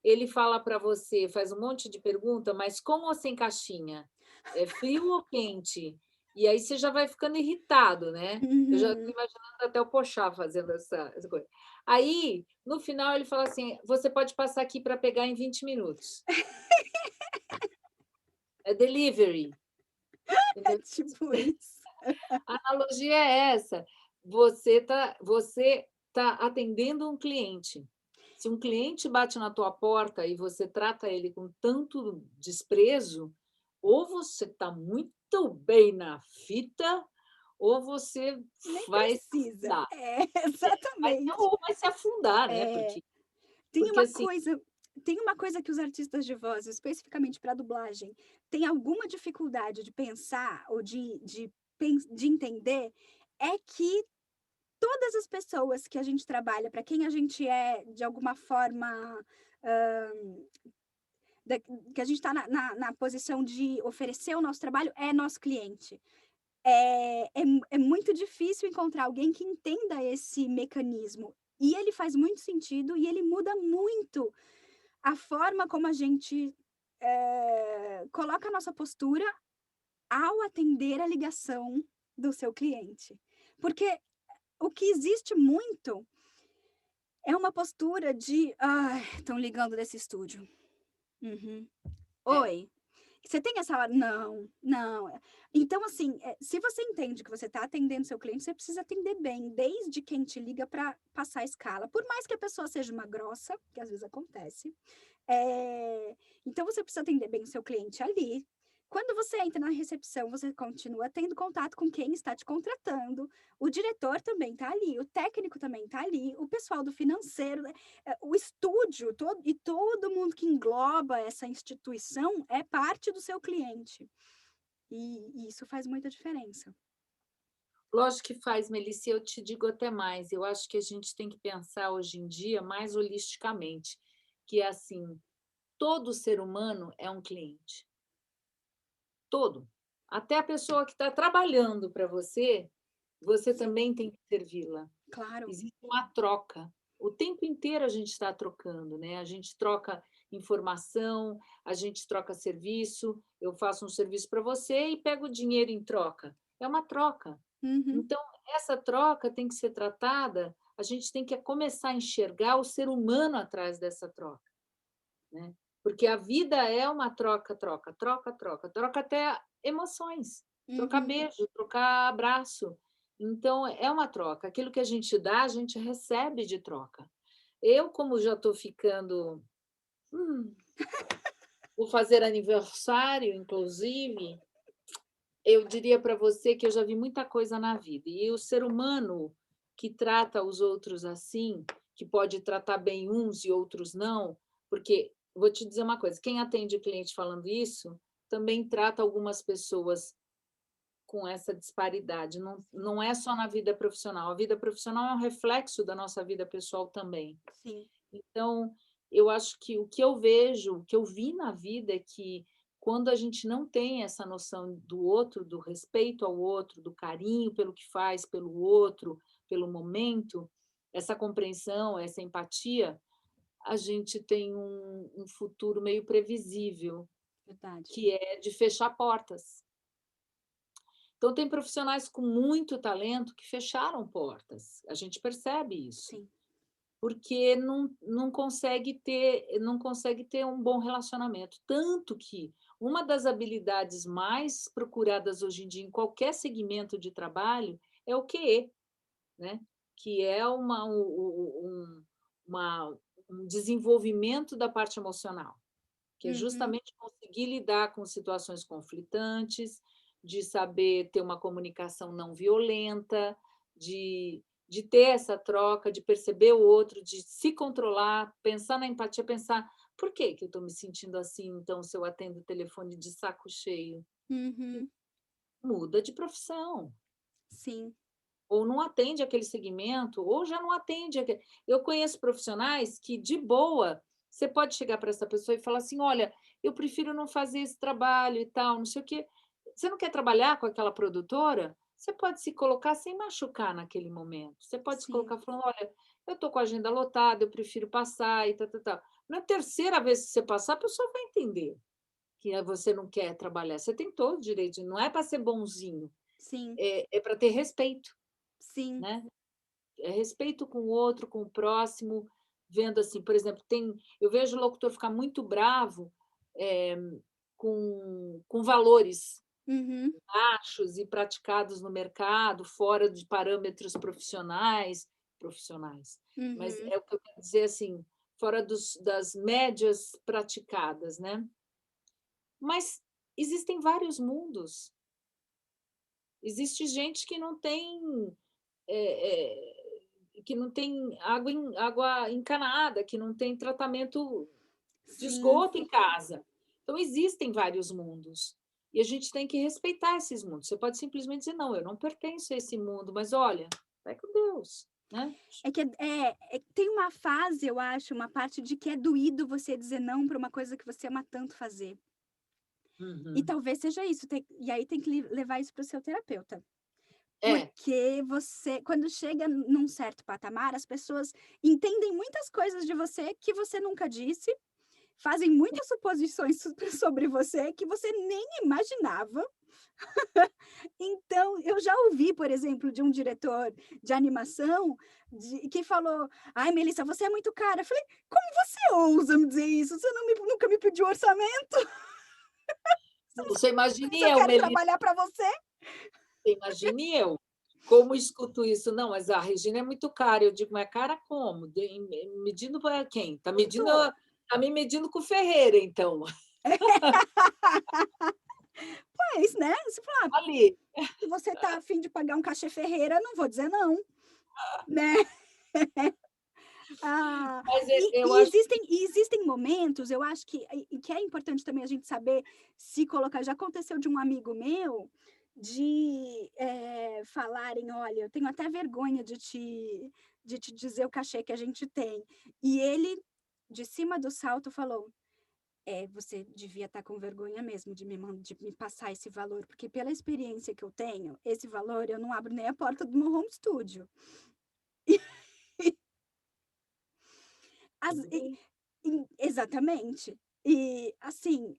ele fala para você, faz um monte de pergunta, mas com ou sem caixinha? É frio ou quente? E aí você já vai ficando irritado, né. Eu já estou Uhum. imaginando até o Pochá fazendo essa coisa. Aí, no final, ele fala assim: "Você pode passar aqui para pegar em 20 minutos". É delivery, É entendeu? tipo isso. A analogia é essa, você tá atendendo um cliente. Se um cliente bate na tua porta e você trata ele com tanto desprezo, ou você está muito bem na fita, ou você Nem vai se precisa. afundar. É, Vai exatamente. ou vai se afundar, né, É. porque Tem porque uma assim coisa tem uma coisa que os artistas de voz, especificamente para dublagem, têm alguma dificuldade de pensar ou de entender, é que todas as pessoas que a gente trabalha, para quem a gente é, de alguma forma, hã, da que a gente está na posição de oferecer o nosso trabalho, é nosso cliente. É muito difícil encontrar alguém que entenda esse mecanismo. E ele faz muito sentido e ele muda muito a forma como a gente, coloca a nossa postura ao atender a ligação do seu cliente. Porque o que existe muito é uma postura de: "Ai, estão ligando desse estúdio. Uhum. é, Oi, você tem essa hora? Não, não". Então, assim, se você entende que você está atendendo seu cliente, você precisa atender bem, desde quem te liga para passar a escala, por mais que a pessoa seja uma grossa, que às vezes acontece. Então você precisa atender bem o seu cliente ali. Quando você entra na recepção, você continua tendo contato com quem está te contratando, o diretor também está ali, o técnico também está ali, o pessoal do financeiro, né, o estúdio e todo mundo que engloba essa instituição é parte do seu cliente, e isso faz muita diferença. lógico que faz, Melissa, e eu te digo até mais, eu acho que a gente tem que pensar hoje em dia mais holisticamente, que é assim, todo ser humano é um cliente, todo. Até a pessoa que está trabalhando para você, você Sim, também tem que servi-la. claro. Existe uma troca. O tempo inteiro a gente está trocando, né? A gente troca informação, a gente troca serviço. Eu faço um serviço para você e pego o dinheiro em troca. É uma troca. Uhum, Então, essa troca tem que ser tratada. A gente tem que começar a enxergar o ser humano atrás dessa troca, né? Porque a vida é uma troca, troca, troca, troca, troca até emoções, trocar uhum. beijo, trocar abraço. Então, é uma troca. Aquilo que a gente dá, a gente recebe de troca. Eu, como já estou ficando, hum, vou fazer aniversário, inclusive, eu diria para você que eu já vi muita coisa na vida. E o ser humano que trata os outros assim, que pode tratar bem uns e outros não, porque vou te dizer uma coisa: quem atende o cliente falando isso, também trata algumas pessoas com essa disparidade. Não é só na vida profissional. A vida profissional é um reflexo da nossa vida pessoal também. Sim. Então, eu acho que o que eu vejo, o que eu vi na vida é que quando a gente não tem essa noção do outro, do respeito ao outro, do carinho pelo que faz, pelo outro, pelo momento, essa compreensão, essa empatia, a gente tem um futuro meio previsível, Verdade. que é de fechar portas. Então, tem profissionais com muito talento que fecharam portas, a gente percebe isso. Sim. Porque não consegue ter um bom relacionamento. Tanto que uma das habilidades mais procuradas hoje em dia em qualquer segmento de trabalho é o QE, né, que é uma um desenvolvimento da parte emocional, que é Uhum. justamente conseguir lidar com situações conflitantes, de saber ter uma comunicação não violenta, de ter essa troca, de perceber o outro, de se controlar, pensar na empatia, pensar: "Por que que eu estou me sentindo assim, então, se eu atendo o telefone de saco cheio?". Uhum. Muda de profissão, Sim. ou não atende aquele segmento, ou já não atende aque eu conheço profissionais que, de boa, você pode chegar para essa pessoa e falar assim: "Olha, eu prefiro não fazer esse trabalho e tal, não sei o quê. Você não quer trabalhar com aquela produtora?". Você pode se colocar sem machucar naquele momento. Você pode se Sim. colocar falando: "Olha, eu estou com a agenda lotada, eu prefiro passar e tal". Na terceira vez que você passar, a pessoa vai entender que você não quer trabalhar. Você tem todo o direito, não é para ser bonzinho, sim, é para ter respeito, sim. né? É respeito com o outro, com o próximo, vendo assim, por exemplo, eu vejo o locutor ficar muito bravo, eh, com valores Uhum, baixos e praticados no mercado, fora de parâmetros profissionais, mas uhum. é o que eu quero dizer, assim, fora das médias praticadas, né. Mas existem vários mundos, existe gente eh que não tem água encanada, que não tem tratamento de Sim. esgoto em casa. Então existem vários mundos, e a gente tem que respeitar esses mundos. Você pode simplesmente dizer: "Não, eu não pertenço a esse mundo, mas olha, vai com Deus", né. É que tem uma fase, eu acho, uma parte de que é doído você dizer não para uma coisa que você ama tanto fazer. E Uhum. talvez seja isso, e aí tem que levar isso para o seu terapeuta. É, Porque você quando chega num certo patamar, as pessoas entendem muitas coisas de você que você nunca disse, fazem muitas suposições sobre você que você nem imaginava. Então, eu já ouvi, por exemplo, de um diretor de animação que falou: "Ai, Melissa, você é muito cara". Eu falei: "Como você ousa me dizer isso? Você nunca me pediu orçamento, você imagine se eu eu, quero Melissa, trabalhar para você". você imagine eu, como escuto isso: "Não, mas a Regina é muito cara", eu digo: "Mas cara como? Medindo para quem? Então, Tá me medindo com o Ferreira então". pois, né, você fala: "Ah, Ali. se você tá a fim de pagar um cachê Ferreira, não vou dizer não", né. Ah, Mas eu e acho existem momentos, eu acho que é importante também a gente saber se colocar. Já aconteceu de um amigo meu de, falarem: "Olha, eu tenho até vergonha de te dizer o cachê que a gente tem". E ele, de cima do salto, falou: "É, você devia estar com vergonha mesmo de me passar esse valor, porque pela experiência que eu tenho, esse valor eu não abro nem a porta do meu home studio". As tudo e bem. exatamente. E, assim,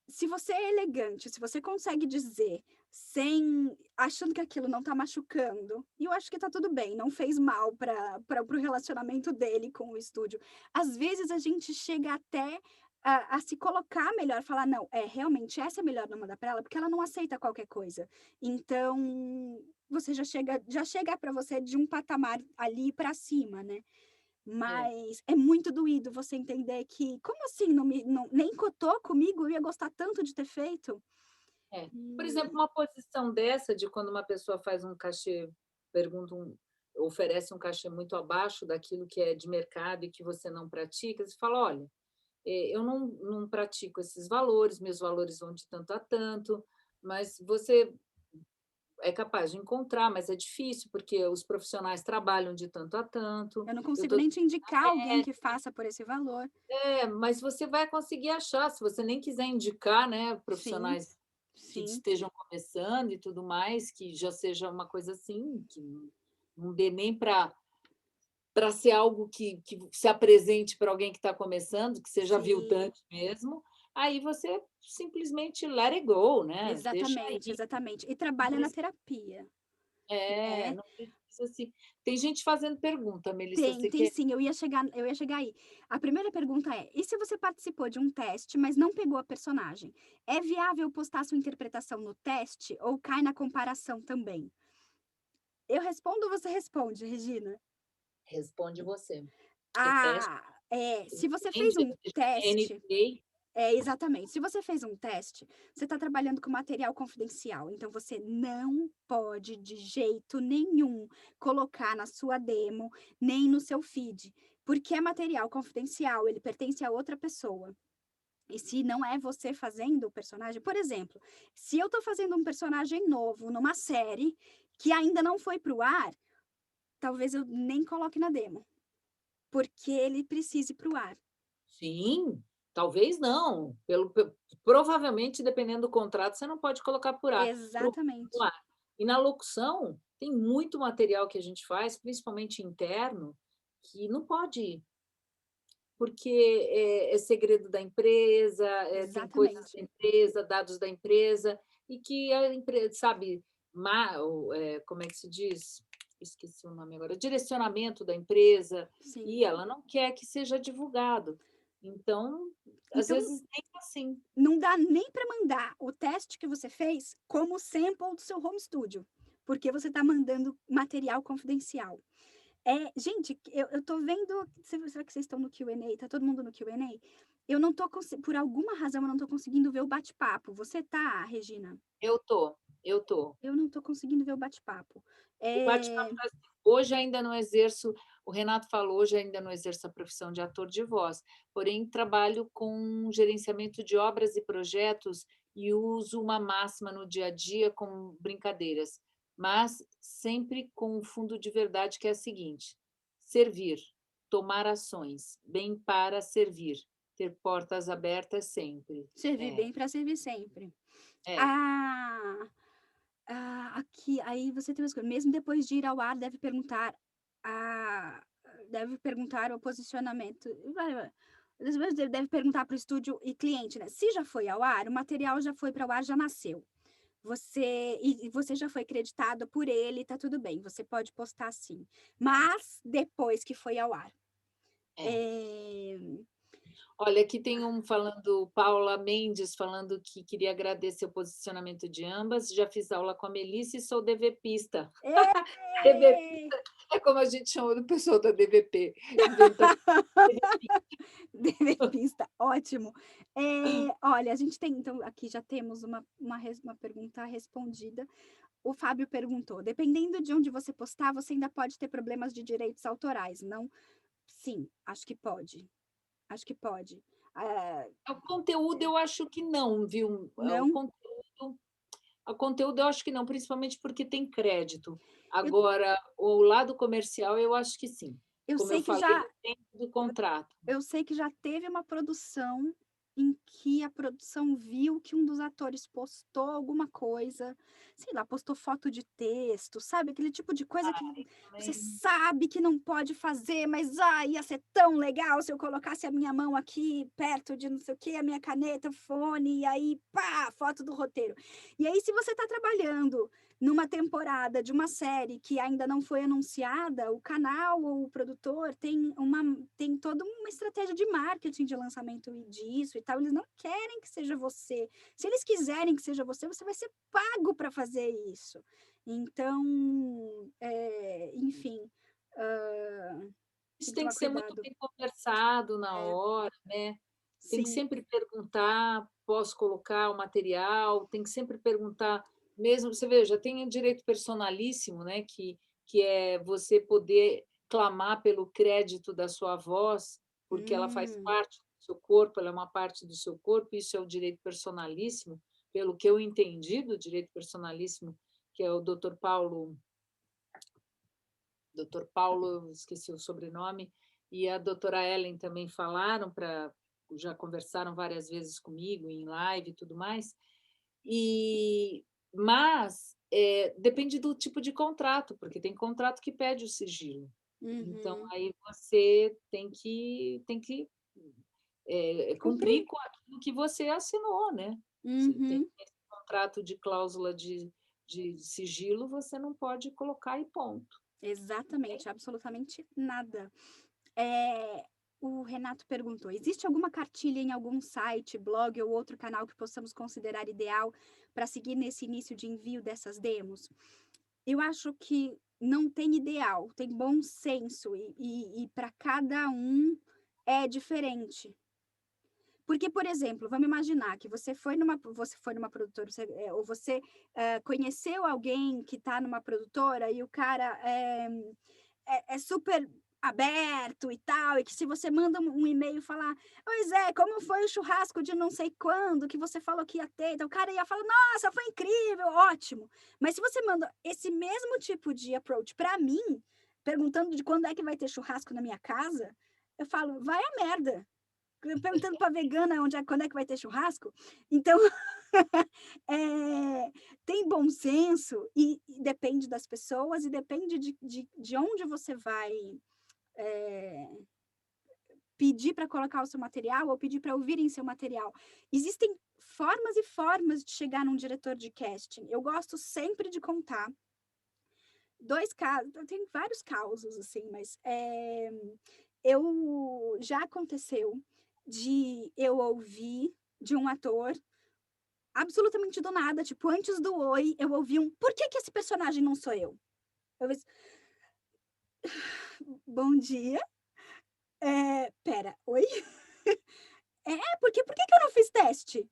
se você é elegante, se você consegue dizer sem achando que aquilo não tá machucando, e eu acho que tá tudo bem, não fez mal para o relacionamento dele com o estúdio. Às vezes a gente chega até a se colocar melhor, falar: "Não, realmente essa é melhor não mandar para ela, porque ela não aceita qualquer coisa". Então, você já chega para você de um patamar ali para cima, né. É, Mas é muito doído você entender que: "Como assim nem cotou comigo? Eu ia gostar tanto de ter feito". é. Por exemplo, E uma posição dessa de quando uma pessoa faz um cachê, pergunta oferece um cachê muito abaixo daquilo que é de mercado e que você não pratica, você fala: "Olha, eu não pratico esses valores, meus valores vão de tanto a tanto, mas você é capaz de encontrar, mas é difícil, porque os profissionais trabalham de tanto a tanto, eu não eu consigo estou nem te indicar alguém que faça por esse valor. mas você vai conseguir achar, se você nem quiser indicar, né, Sim, profissionais que sim, estejam começando e tudo mais, que já seja uma coisa assim, que não dê nem para ser algo que se apresente para alguém que está começando, que seja sim. aviltante mesmo, aí você simplesmente let it go, né, deixa Exatamente, aí, exatamente. E não trabalha na preci terapia, é, né. não precisa se tem gente fazendo pergunta, Melissa, Tem, você tem quer sim, eu ia chegar aí. A primeira pergunta é: e se você participou de um teste, mas não pegou a personagem? É viável postar sua interpretação no teste ou cai na comparação também? Eu respondo ou você responde, Regina? responde você. O teste Ah, se você fez depende, um existe teste NDA. exatamente. Se você fez um teste, você está trabalhando com material confidencial, então você não pode de jeito nenhum colocar na sua demo, nem no seu feed, porque é material confidencial, ele pertence a outra pessoa. E se não é você fazendo o personagem, por exemplo, se eu estou fazendo um personagem novo numa série que ainda não foi para o ar, talvez eu nem coloque na demo. Porque ele precise ir para o ar. Sim, talvez não, provavelmente, dependendo do contrato, você não pode colocar no Exatamente. ar. E na locução, tem muito material que a gente faz, principalmente interno, que não pode ir, porque é segredo da empresa, tem coisas Exatamente. da empresa, dados da empresa, e que a empresa, sabe, como é que se diz? Esqueci o nome agora, o direcionamento da empresa, Sim. e ela não quer que seja divulgado. Então, às Então, vezes nem assim. não dá nem para mandar o teste que você fez como sample do seu home studio, porque você está mandando material confidencial. Gente, eu tô vendo, será que vocês estão no Q&A? Tá todo mundo no Q&A? Eu não tô por alguma razão eu não tô conseguindo ver o bate-papo. Você tá, Regina? Eu tô. Eu não tô conseguindo ver o bate-papo. O bate-papo É, tá assim, hoje ainda não exerço, o Renato falou, hoje ainda não exerço a profissão de ator de voz, porém trabalho com gerenciamento de obras e projetos e uso uma máxima no dia a dia com brincadeiras, mas sempre com um fundo de verdade que é a seguinte: servir, tomar ações, bem para servir, ter portas abertas sempre. servir É, bem para servir sempre. é. Ah, aqui, aí você tem umas coisas. Mesmo depois de ir ao ar, a deve perguntar o posicionamento. Depois deve perguntar para o estúdio e cliente, né? Se já foi ao ar, o material já foi para o ar, já nasceu. E você já foi creditado por ele, tá tudo bem, você pode postar sim. Mas depois que foi ao ar. É. Eh, Olha, aqui tem um falando, Paula Mendes, falando que queria agradecer o posicionamento de ambas. Já fiz aula com a Melissa e sou DVPista. ê! DVPista é como a gente chama do pessoal da DVP. Inventamos DVP. DVPista, ótimo. Olha, a gente tem então aqui já temos uma pergunta respondida. O Fábio perguntou: "Dependendo de onde você postar, você ainda pode ter problemas de direitos autorais, não?" Sim, acho que pode, acho que pode. Eh, O conteúdo eu acho que não, viu? não? O conteúdo eu acho que não, principalmente porque tem crédito. Eu Agora, o lado comercial eu acho que sim. eu Como eu sei que falei, já depende do contrato. Eu sei que já teve uma produção em que a produção viu que um dos atores postou alguma coisa, sei lá, postou foto de texto, sabe, aquele tipo de coisa que você Também. sabe que não pode fazer, mas, ia ser tão legal se eu colocasse a minha mão aqui perto de não sei o quê, a minha caneta, fone, e aí, pá, foto do roteiro. E aí, se você está trabalhando numa temporada de uma série que ainda não foi anunciada, o canal ou o produtor tem toda uma estratégia de marketing de lançamento disso e tal. Eles não querem que seja você. Se eles quiserem que seja você, você vai ser pago para fazer isso. Então, enfim, Isso tem que tem tomar que ser muito cuidado. bem conversado na É, hora, né. Tem que sim. sempre perguntar: "Posso colocar o material?", tem que sempre perguntar, mesmo você veja, tem o direito personalíssimo, né, que é você poder clamar pelo crédito da sua voz, porque ela faz Hum, parte do seu corpo, ela é uma parte do seu corpo, isso é o direito personalíssimo, pelo que eu entendi do direito personalíssimo, que é o doutor Paulo, esqueci o sobrenome, e a doutora Ellen também falaram para, já conversaram várias vezes comigo em live e tudo mais, mas depende do tipo de contrato, porque tem contrato que pede o sigilo. Então, uhum. aí você tem que cumprir Cumprir. com aquilo que você assinou, né? Você tem Uhum. esse contrato de cláusula de sigilo, você não pode colocar e ponto. Exatamente, absolutamente nada. Eh, o Renato perguntou: "Existe alguma cartilha em algum site, blog ou outro canal que possamos considerar ideal para seguir nesse início de envio dessas demos?" Eu acho que não tem ideal, tem bom senso e para cada um é diferente. Porque, por exemplo, vamos imaginar que você foi numa produtora, ou você, conheceu alguém que está numa produtora e o cara é super aberto e tal, e que se você manda um e-mail falar: "Pois é, como foi o churrasco de não sei quando, que você falou que ia ter", então o cara ia falar: "Nossa, foi incrível, ótimo". Mas se você manda esse mesmo tipo de approach para mim, perguntando de quando é que vai ter churrasco na minha casa, eu falo: "Vai a merda". Perguntando para vegana quando é que vai ter churrasco. Então, eh, tem bom senso e depende das pessoas e depende de onde você vai, eh, pedir para colocar o seu material ou pedir para ouvirem seu material. Existem formas e formas de chegar num diretor de casting. Eu gosto sempre de contar 2 casos, tem vários causos, assim, mas, eu já aconteceu de eu ouvir de um ator, absolutamente do nada, tipo, antes do "oi", eu ouvi um: "Por que que esse personagem não sou eu?". Eu fiz: "Bom dia, espera, oi? É, porque por que que eu não fiz teste?".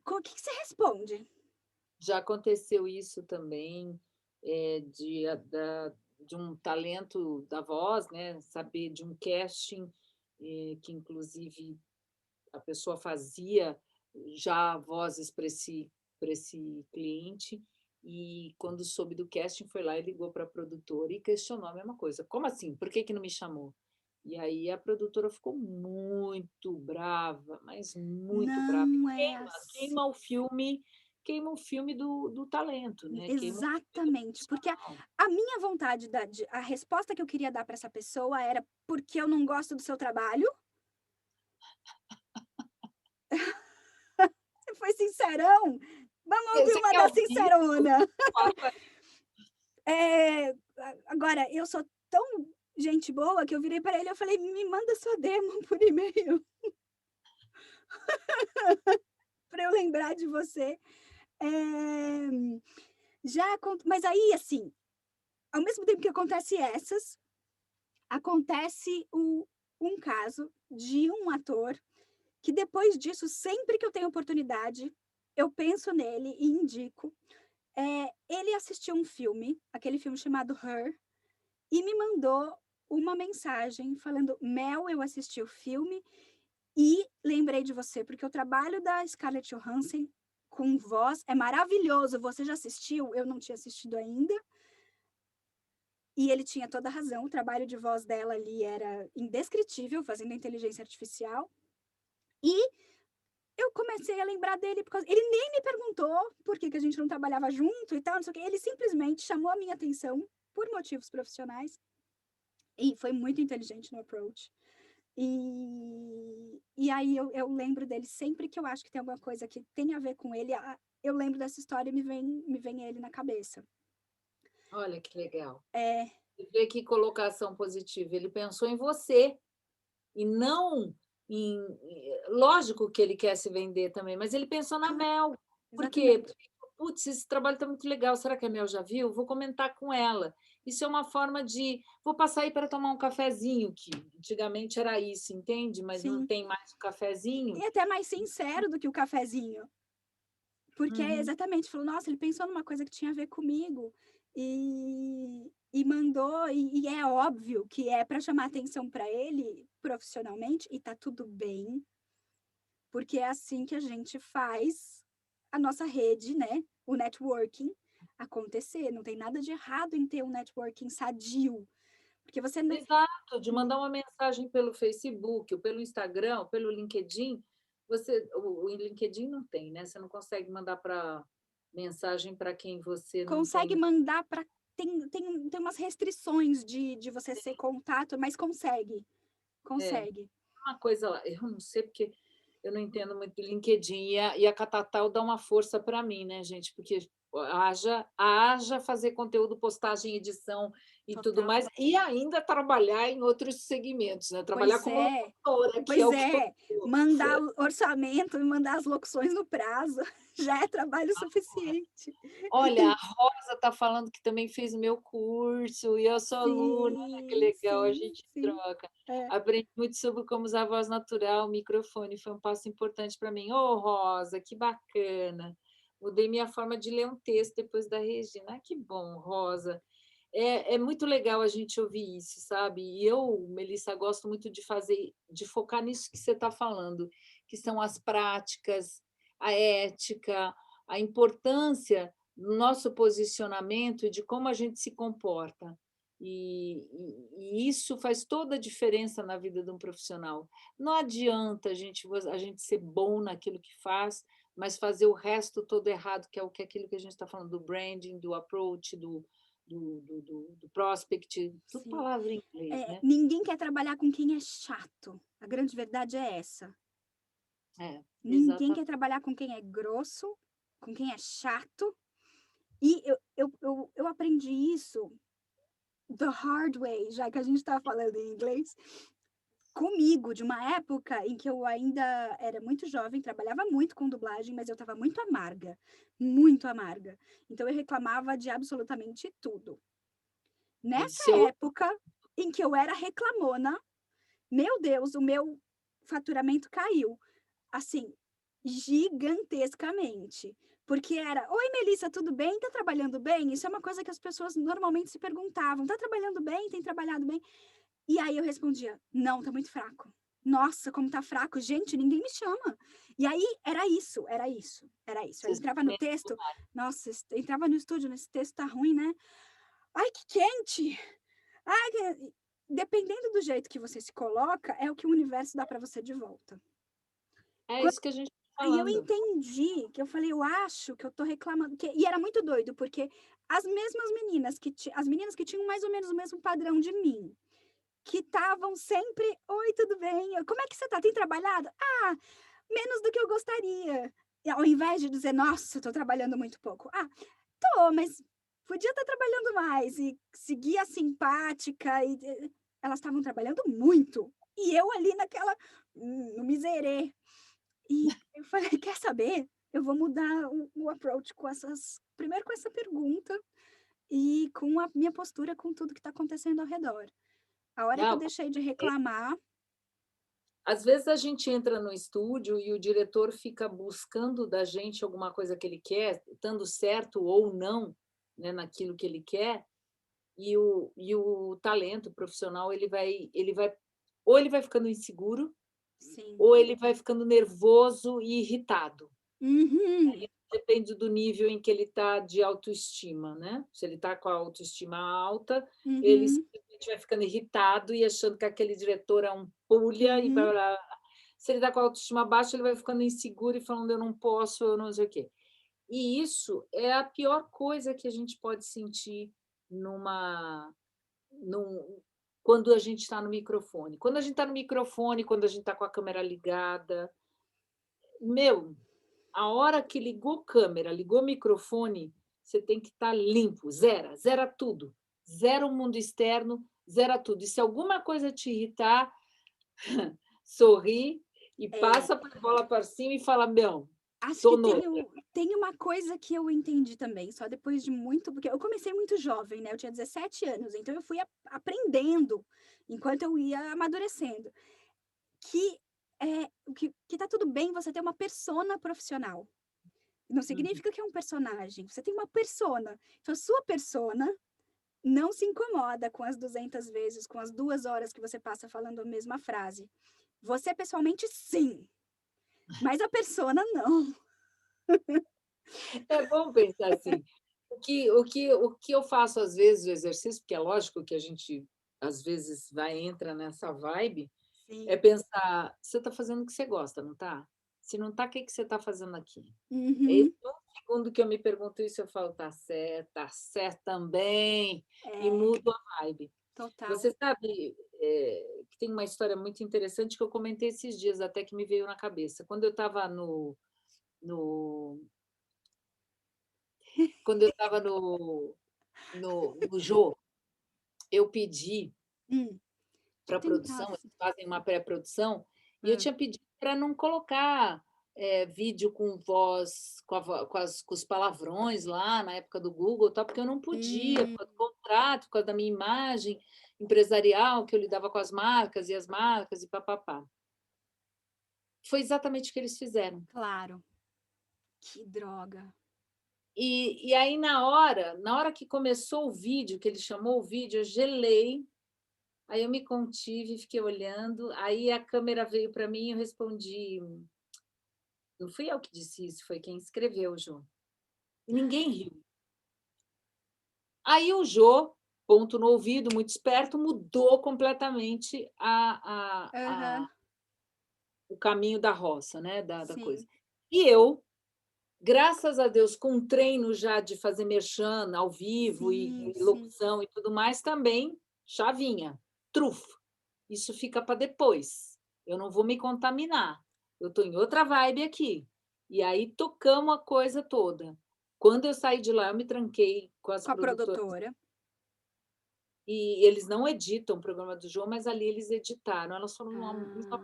O que que você responde? Já aconteceu isso também, de um talento da voz, né, saber de um casting, que inclusive a pessoa fazia já vozes para esse cliente, e quando soube do casting foi lá e ligou para a produtora e questionou a mesma coisa: "Como assim? Por que que não me chamou?". E aí a produtora ficou muito brava, mas muito brava, e Não é queima, assim. queima o filme do talento, né, queima o filme do Exatamente, porque profissional. a minha vontade a resposta que eu queria dar para essa pessoa era: "Porque eu não gosto do seu trabalho?". Você foi sincerão? Vamos ouvir Você uma quer da ouvir? sincerona. Faça. Agora eu sou tão gente boa que eu virei para ele e eu falei: "Me manda sua demo por e-mail para eu lembrar de você". Eh, mas aí, assim, ao mesmo tempo que acontece essas, acontece um caso de um ator que depois disso, sempre que eu tenho oportunidade, eu penso nele e indico. Ele assistiu um filme, aquele filme chamado Her, e me mandou uma mensagem falando: "Mel, eu assisti o filme e lembrei de você, porque o trabalho da Scarlett Johansson com voz é maravilhoso. Você já assistiu?". Eu não tinha assistido ainda, e ele tinha toda a razão, o trabalho de voz dela ali era indescritível, fazendo a inteligência artificial. E eu comecei a lembrar dele por causa ele nem me perguntou por que que a gente não trabalhava junto e tal, não sei o quê, ele simplesmente chamou a minha atenção por motivos profissionais, e foi muito inteligente no approach. E aí eu lembro dele sempre que eu acho que tem alguma coisa que tem a ver com ele, eu lembro dessa história e me vem ele na cabeça. Olha que legal. É, Você vê que colocação positiva, ele pensou em você e não lógico que ele quer se vender também, mas ele pensou na claro, Mel. Por quê? exatamente. Porque, "Putz, esse trabalho está muito legal, será que a Mel já viu? Vou comentar com ela". Isso é uma forma de: "Vou passar aí para tomar um cafezinho", que antigamente era isso, entende? Mas não Sim. tem mais o cafezinho. E até mais sincero do que o cafezinho. Porque é Uhum. exatamente, falou: "Nossa, ele pensou numa coisa que tinha a ver comigo, e mandou", e é óbvio que é para chamar atenção para ele profissionalmente, e tá tudo bem, porque é assim que a gente faz a nossa rede, né, o networking acontecer. Não tem nada de errado em ter um networking sadio, porque você não Exato, de mandar uma mensagem pelo Facebook, ou pelo Instagram, ou pelo LinkedIn, o LinkedIn não tem, né, você não consegue mandar para mensagem para quem você não consegue tem. mandar para tem umas restrições de você ser contato, mas consegue, É, consegue. uma coisa lá, eu não sei porque eu não entendo muito do LinkedIn, e a Catatal dá uma força para mim, né, gente, porque haja fazer conteúdo, postagem, edição e tudo Total. mais, e ainda trabalhar em outros segmentos, né, trabalhar Pois como é, locutora, que é pois o que eu é. Mandar o orçamento e mandar as locuções no prazo já é trabalho suficiente. olha, a Rosa está falando que também fez o meu curso e eu sou aluna, olha que Sim, legal, a sim, gente sim. troca. É. Aprendi muito sobre como usar a voz natural, o microfone, foi um passo importante para mim. Ô Rosa, que bacana. Mudei minha forma de ler um texto depois da Regina. Ah, que bom, Rosa. É muito legal a gente ouvir isso, sabe. E eu, Melissa, gosto muito de focar nisso que você está falando, que são as práticas, a ética, a importância no nosso posicionamento e de como a gente se comporta. E isso faz toda a diferença na vida de um profissional. Não adianta a gente ser bom naquilo que faz, mas fazer o resto todo errado, que é aquilo que a gente está falando do branding, do approach, do do prospect, tudo sim. palavra em inglês, né? Ninguém quer trabalhar com quem é chato. A grande verdade é essa. É, Ninguém exatamente. quer trabalhar com quem é grosso, com quem é chato. E eu aprendi isso the hard way, já que a gente está falando em inglês, comigo, de uma época em que eu ainda era muito jovem, trabalhava muito com dublagem, mas eu estava muito amarga, muito amarga. Então eu reclamava de absolutamente tudo. De Nessa ser época em que eu era reclamona, meu Deus, o meu faturamento caiu, assim, gigantescamente. Porque era: "Oi, Melissa, tudo bem? Tá trabalhando bem?" Isso é uma coisa que as pessoas normalmente se perguntavam: "Tá trabalhando bem? Tem trabalhado bem?" E aí eu respondia: "Não, tá muito fraco. Nossa, como tá fraco. Gente, ninguém me chama." E aí era isso, era isso, era isso. Aí vocês entrava no também texto: "Nossa, entrava no estúdio, esse texto tá ruim, né? Ai, que quente. Ai, que..." Dependendo do jeito que você se coloca, é o que o universo dá para você de volta. é Quan isso que a gente está Aí eu falando. entendi, que eu falei: "Eu acho que eu tô reclamando", e era muito doido, porque as meninas que tinham mais ou menos o mesmo padrão de mim, que estavam sempre: "Oi, tudo bem? Como é que você tá? Tem trabalhado?" "Ah, menos do que eu gostaria." E ao invés de dizer: "Nossa, eu tô trabalhando muito pouco." "Ah, tô, mas podia estar trabalhando mais." E seguia simpática elas estavam trabalhando muito, e eu ali naquela, no miserê. E eu falei: "Quer saber? Eu vou mudar o approach com essas primeiro com essa pergunta e com a minha postura com tudo que está acontecendo ao redor." A hora que eu Não, deixei de reclamar, às vezes a gente entra no estúdio e o diretor fica buscando da gente alguma coisa que ele quer, estando certo ou não, né, naquilo que ele quer, e o talento profissional ele vai ou ele vai ficando inseguro, sim. ou ele vai ficando nervoso e irritado. Uhum, Depende do nível em que ele está de autoestima, né? Se ele está com a autoestima alta, ele uhum, simplesmente vai ficando irritado e achando que aquele diretor é um pulha e uhum. blá. Se ele está com a autoestima baixa, ele vai ficando inseguro e falando: eu não posso, eu não sei o quê. E isso é a pior coisa que a gente pode sentir numa, num, quando a gente está no microfone. Quando a gente está no microfone, quando a gente está com a câmera ligada, meu, a hora que ligou câmera, ligou microfone, você tem que estar limpo, zera tudo. Zera o mundo externo, zera tudo. E se alguma coisa te irritar, sorri e É, passa a bola para cima e fala: "Meu, acho que tô noutra". tem uma coisa que eu entendi também, só depois de muito, porque eu comecei muito jovem, né, eu tinha 17 anos, então eu fui aprendendo enquanto eu ia amadurecendo, que, que tá tudo bem você ter uma persona profissional. Não Uhum. significa que é um personagem, você tem uma persona. Então a sua persona não se incomoda com as 200 vezes, com as 2 horas que você passa falando a mesma frase. Você pessoalmente sim, mas a persona não. É bom pensar assim. O que eu faço às vezes, o exercício, porque é lógico que a gente às vezes entra nessa vibe, é Sim. pensar: "Você está fazendo o que você gosta, não está? Se não está, o que que você está fazendo aqui?". Esse Uhum. todo segundo que eu me pergunto isso, eu falo: tá certo também", e É, mudo a vibe. total. Você sabe, que tem uma história muito interessante que eu comentei esses dias, até que me veio na cabeça. No quando eu estava no Jô, eu pedi Hum, deixa para eu a tentar produção, eles fazem uma pré-produção, e eu hã. tinha pedido para não colocar, vídeo com voz com os palavrões lá na época do Google, tal, porque eu não podia, por Hum, causa do contrato, por causa da minha imagem empresarial, que eu lidava com as marcas e as marcas e pá-pá-pá. Foi exatamente o que eles fizeram. claro. Que droga. E aí na hora que começou o vídeo, que ele chamou o vídeo, eu gelei, aí eu me contive, fiquei olhando, aí a câmera veio para mim e eu respondi. Não fui eu que disse isso, foi quem escreveu, Jô. E ninguém riu. Aí o Jô, ponto no ouvido, muito esperto, mudou completamente Aham, o caminho da roça, né, da coisa. sim. E eu graças a Deus, com um treino já de fazer merchan ao vivo Sim, e sim. locução e tudo mais, também chavinha, trufo. Isso fica para depois. Eu não vou me contaminar. Eu estou em outra vibe aqui. E aí tocamos a coisa toda. Quando eu saí de lá, eu me tranquei com as Com a produtoras produtora. e eles não editam o programa do João, mas ali eles editaram. Elas foram Ah.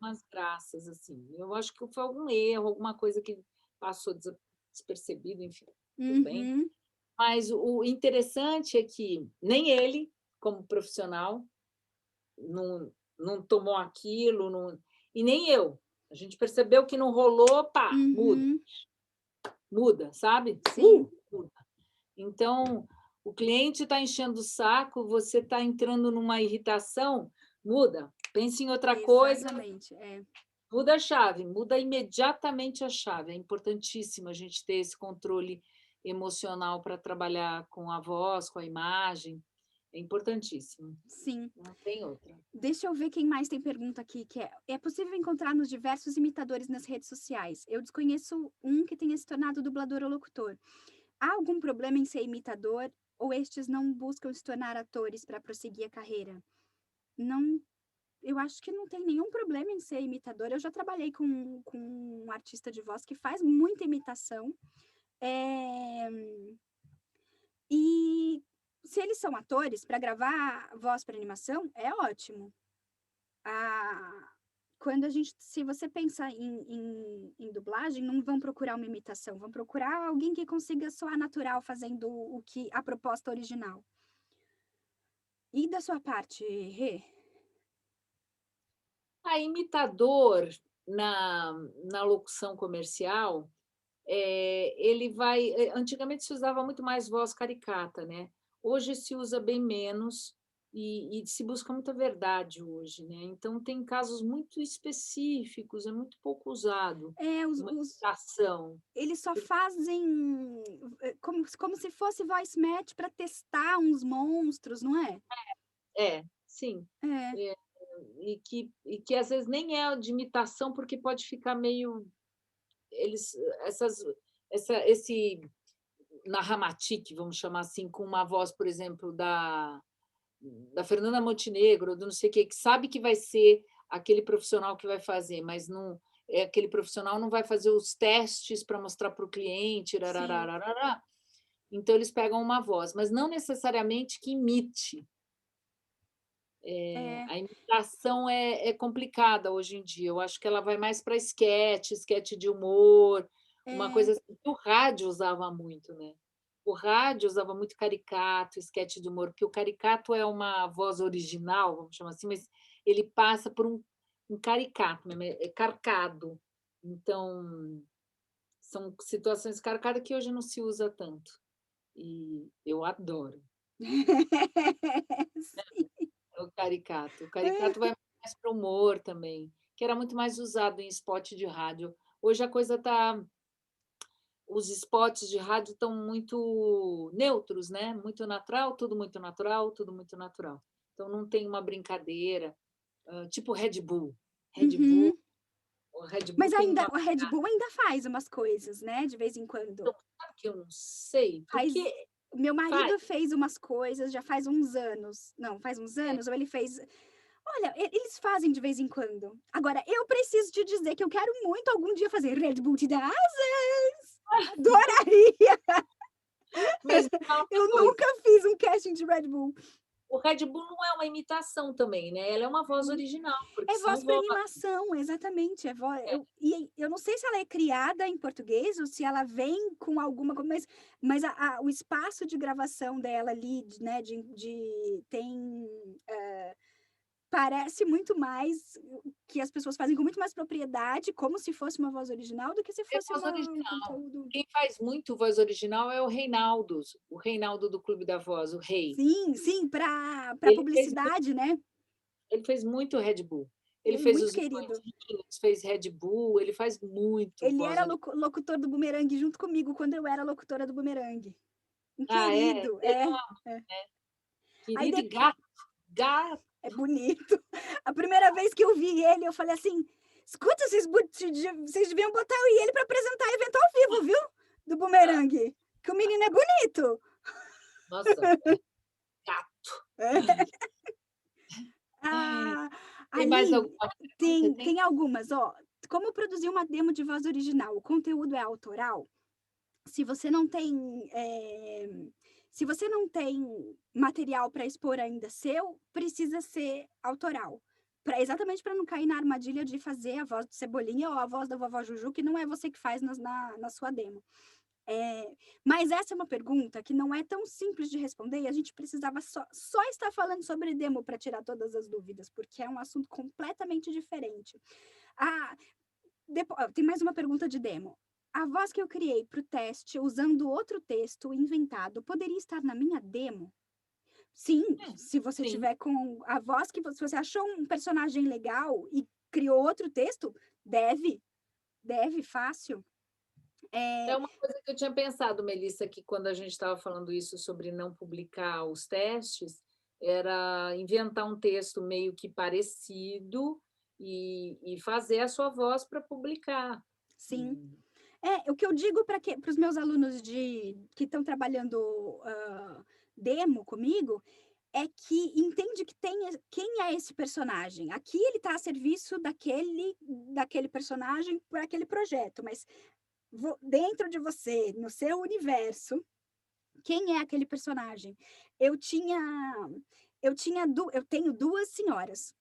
umas graças, assim. Eu acho que foi algum erro, alguma coisa que passou despercebido, enfim, tudo bem. Uhum. Mas o interessante é que nem ele, como profissional, não tomou aquilo, não, e nem eu. A gente percebeu que não rolou, pá, muda, Uhum. muda, sabe? Sim, Muda. Então, o cliente está enchendo o saco, você está entrando numa irritação, muda, pense em outra coisa, exatamente, é. muda a chave, muda imediatamente a chave. É importantíssimo a gente ter esse controle emocional para trabalhar com a voz, com a imagem. É importantíssimo. Sim. Não tem outra. Deixa eu ver quem mais tem pergunta aqui, que é possível encontrar nos diversos imitadores nas redes sociais? Eu desconheço um que tenha se tornado dublador ou locutor. Há algum problema em ser imitador ou estes não buscam se tornar atores para prosseguir a carreira? Não, eu acho que não tem nenhum problema em ser imitador. Eu já trabalhei com um artista de voz que faz muita imitação. É, e se eles são atores, para gravar voz para animação, é ótimo. Ah, quando a gente, se você pensa em dublagem, não vão procurar uma imitação, vão procurar alguém que consiga soar natural fazendo o que a proposta original. E da sua parte, Rê? A imitador na locução comercial, ele vai. Antigamente se usava muito mais voz caricata, né? Hoje se usa bem menos e se busca muita verdade hoje, né? Então tem casos muito específicos, é muito pouco usado É, uma imitação. eles só fazem como se fosse voice match para testar uns monstros, não é? Sim. É, É, e que às vezes nem é de imitação, porque pode ficar meio. Eles, essas, esse narramatique, vamos chamar assim, com uma voz, por exemplo, da Fernanda Montenegro, do não sei o quê, que sabe que vai ser aquele profissional que vai fazer, mas não aquele profissional não vai fazer os testes para mostrar para o cliente, sim. rarararará. Então eles pegam uma voz, mas não necessariamente que imite. É, A imitação é complicada hoje em dia. Eu acho que ela vai mais para esquete de humor, uma é. coisa assim que o rádio usava muito, né? O rádio usava muito caricato, esquete de humor, porque o caricato é uma voz original, vamos chamar assim, mas ele passa por um caricato, mesmo, é carcado. Então, são situações carcadas que hoje não se usa tanto. E eu adoro. Sim. O caricato. O caricato vai mais para o humor também, que era muito mais usado em spot de rádio. Hoje a coisa está. Os spots de rádio estão muito neutros, né? Muito natural, tudo muito natural, tudo muito natural. Então não tem uma brincadeira, tipo Red Bull. Red Bull, Uhum. o Red Bull Mas tem ainda, uma. o Red Bull ainda faz umas coisas, né? De vez em quando. Sabe que eu não sei, Faz porque meu faz. marido fez umas coisas já faz uns anos. Não, faz uns É, anos, ou ele fez olha, eles fazem de vez em quando. Agora, eu preciso te dizer que eu quero muito algum dia fazer Red Bull te dá asas. Adoraria! mas me fala uma Eu coisa, nunca fiz um casting de Red Bull. o Red Bull não é uma imitação também, né? Ela é uma voz original, porque É voz são para vozes. animação, exatamente. Eu não sei se ela é criada em português ou se ela vem com alguma coisa, mas o espaço de gravação dela ali, né, tem. Parece muito mais que as pessoas fazem com muito mais propriedade, como se fosse uma voz original, do que se É fosse voz um original. conteúdo. Quem faz muito voz original é o Reinaldo do Clube da Voz, o Rei. Sim, sim, para Ele fez, publicidade, né? ele fez muito Red Bull. Ele Ele é fez muito os querido. Bigodinhos, fez Red Bull, ele faz muito Ele voz era original. locutor do Bumerangue junto comigo quando eu era locutora do Bumerangue. Um Ah, é? querido, Ele é é. um É. Aí querido e depois gato, gato. é bonito. A primeira vez que eu vi ele, eu falei assim: Escuta, vocês deviam botar ele para apresentar evento ao vivo, viu? Do bumerangue. Que o menino é bonito. Nossa, gato. Ah, Tem mais ali alguma pergunta? tem algumas, ó. Como produzir uma demo de voz original? O conteúdo é autoral? Se você não tem, se você não tem material para expor ainda seu, precisa ser autoral. Exatamente para não cair na armadilha de fazer a voz do Cebolinha ou a voz da vovó Juju, que não é você que faz na sua demo. Mas essa é uma pergunta que não é tão simples de responder e a gente precisava só estar falando sobre demo para tirar todas as dúvidas, porque é um assunto completamente diferente. Ah, tem mais uma pergunta de demo. A voz que eu criei para o teste, usando outro texto inventado, poderia estar na minha demo? Sim, se você Sim. tiver com a voz que se você achou um personagem legal e criou outro texto, deve, fácil. É uma coisa que eu tinha pensado, Melissa, que quando a gente estava falando isso sobre não publicar os testes, era inventar um texto meio que parecido e fazer a sua voz para publicar. Sim. O que eu digo para os meus alunos que estão trabalhando demo comigo é que entende que quem é esse personagem. Aqui ele está a serviço daquele personagem para aquele projeto, mas dentro de você, no seu universo, quem é aquele personagem? Eu tenho duas senhoras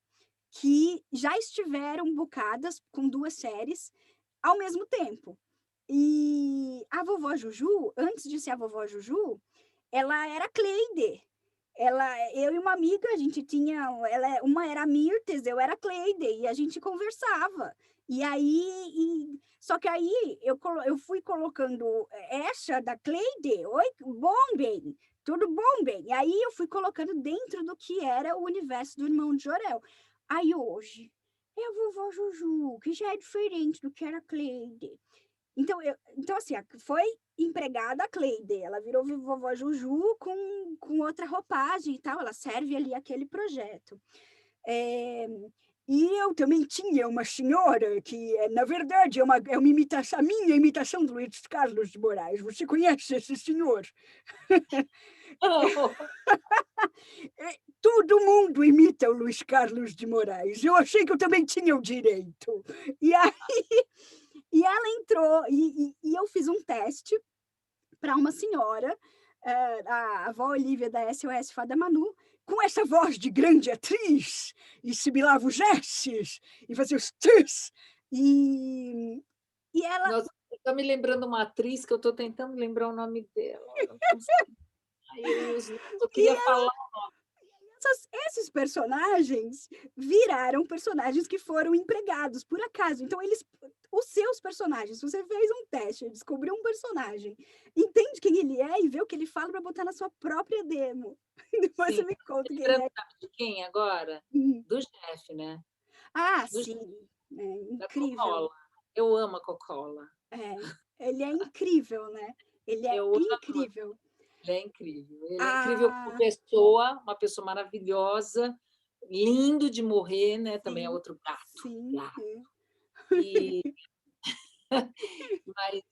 que já estiveram bucadas com duas séries ao mesmo tempo. E a vovó Juju, antes de ser a vovó Juju, ela era Cleide. Eu e uma amiga, a gente tinha, uma era a Mirtes, eu era a Cleide, e a gente conversava. E aí, só que aí eu fui colocando essa da Cleide, oi, bom, bem, tudo bom, bem. E aí eu fui colocando dentro do que era o universo do Irmão de Jorel. Aí hoje, é a vovó Juju, que já é diferente do que era a Cleide. Então assim, foi empregada a Cleide, ela virou vovó Juju com outra roupagem e tal, ela serve ali aquele projeto. E eu também tinha uma senhora que, na verdade, é uma imitação, a minha imitação do Luiz Carlos de Moraes. Você conhece esse senhor? Todo mundo imita o Luiz Carlos de Moraes. Eu achei que eu também tinha o direito. E aí, e ela entrou, e eu fiz um teste para uma senhora, a avó Olívia da SOS Fada Manu, com essa voz de grande atriz, e sibilava os S's, e fazia os T's, e ela... Nossa, está me lembrando uma atriz que eu estou tentando lembrar o nome dela. Eu não consigo. Eu queria falar. Esses personagens viraram personagens que foram empregados por acaso. Então, os seus personagens, você fez um teste, descobriu um personagem, entende quem ele é e vê o que ele fala para botar na sua própria demo. Depois Sim. você me conta quem Lembrando, é. sabe de quem agora? Hum. Do Jeff, né? Do Sim. Jeff, da Incrível. Coca-Cola. Eu amo a Coca-Cola. Ele é incrível, né? Ele é Eu amo. incrível. Ele é incrível. Ele é incrível como pessoa, uma pessoa maravilhosa, lindo de morrer, né? Também é outro gato. Sim. Gato. Mas,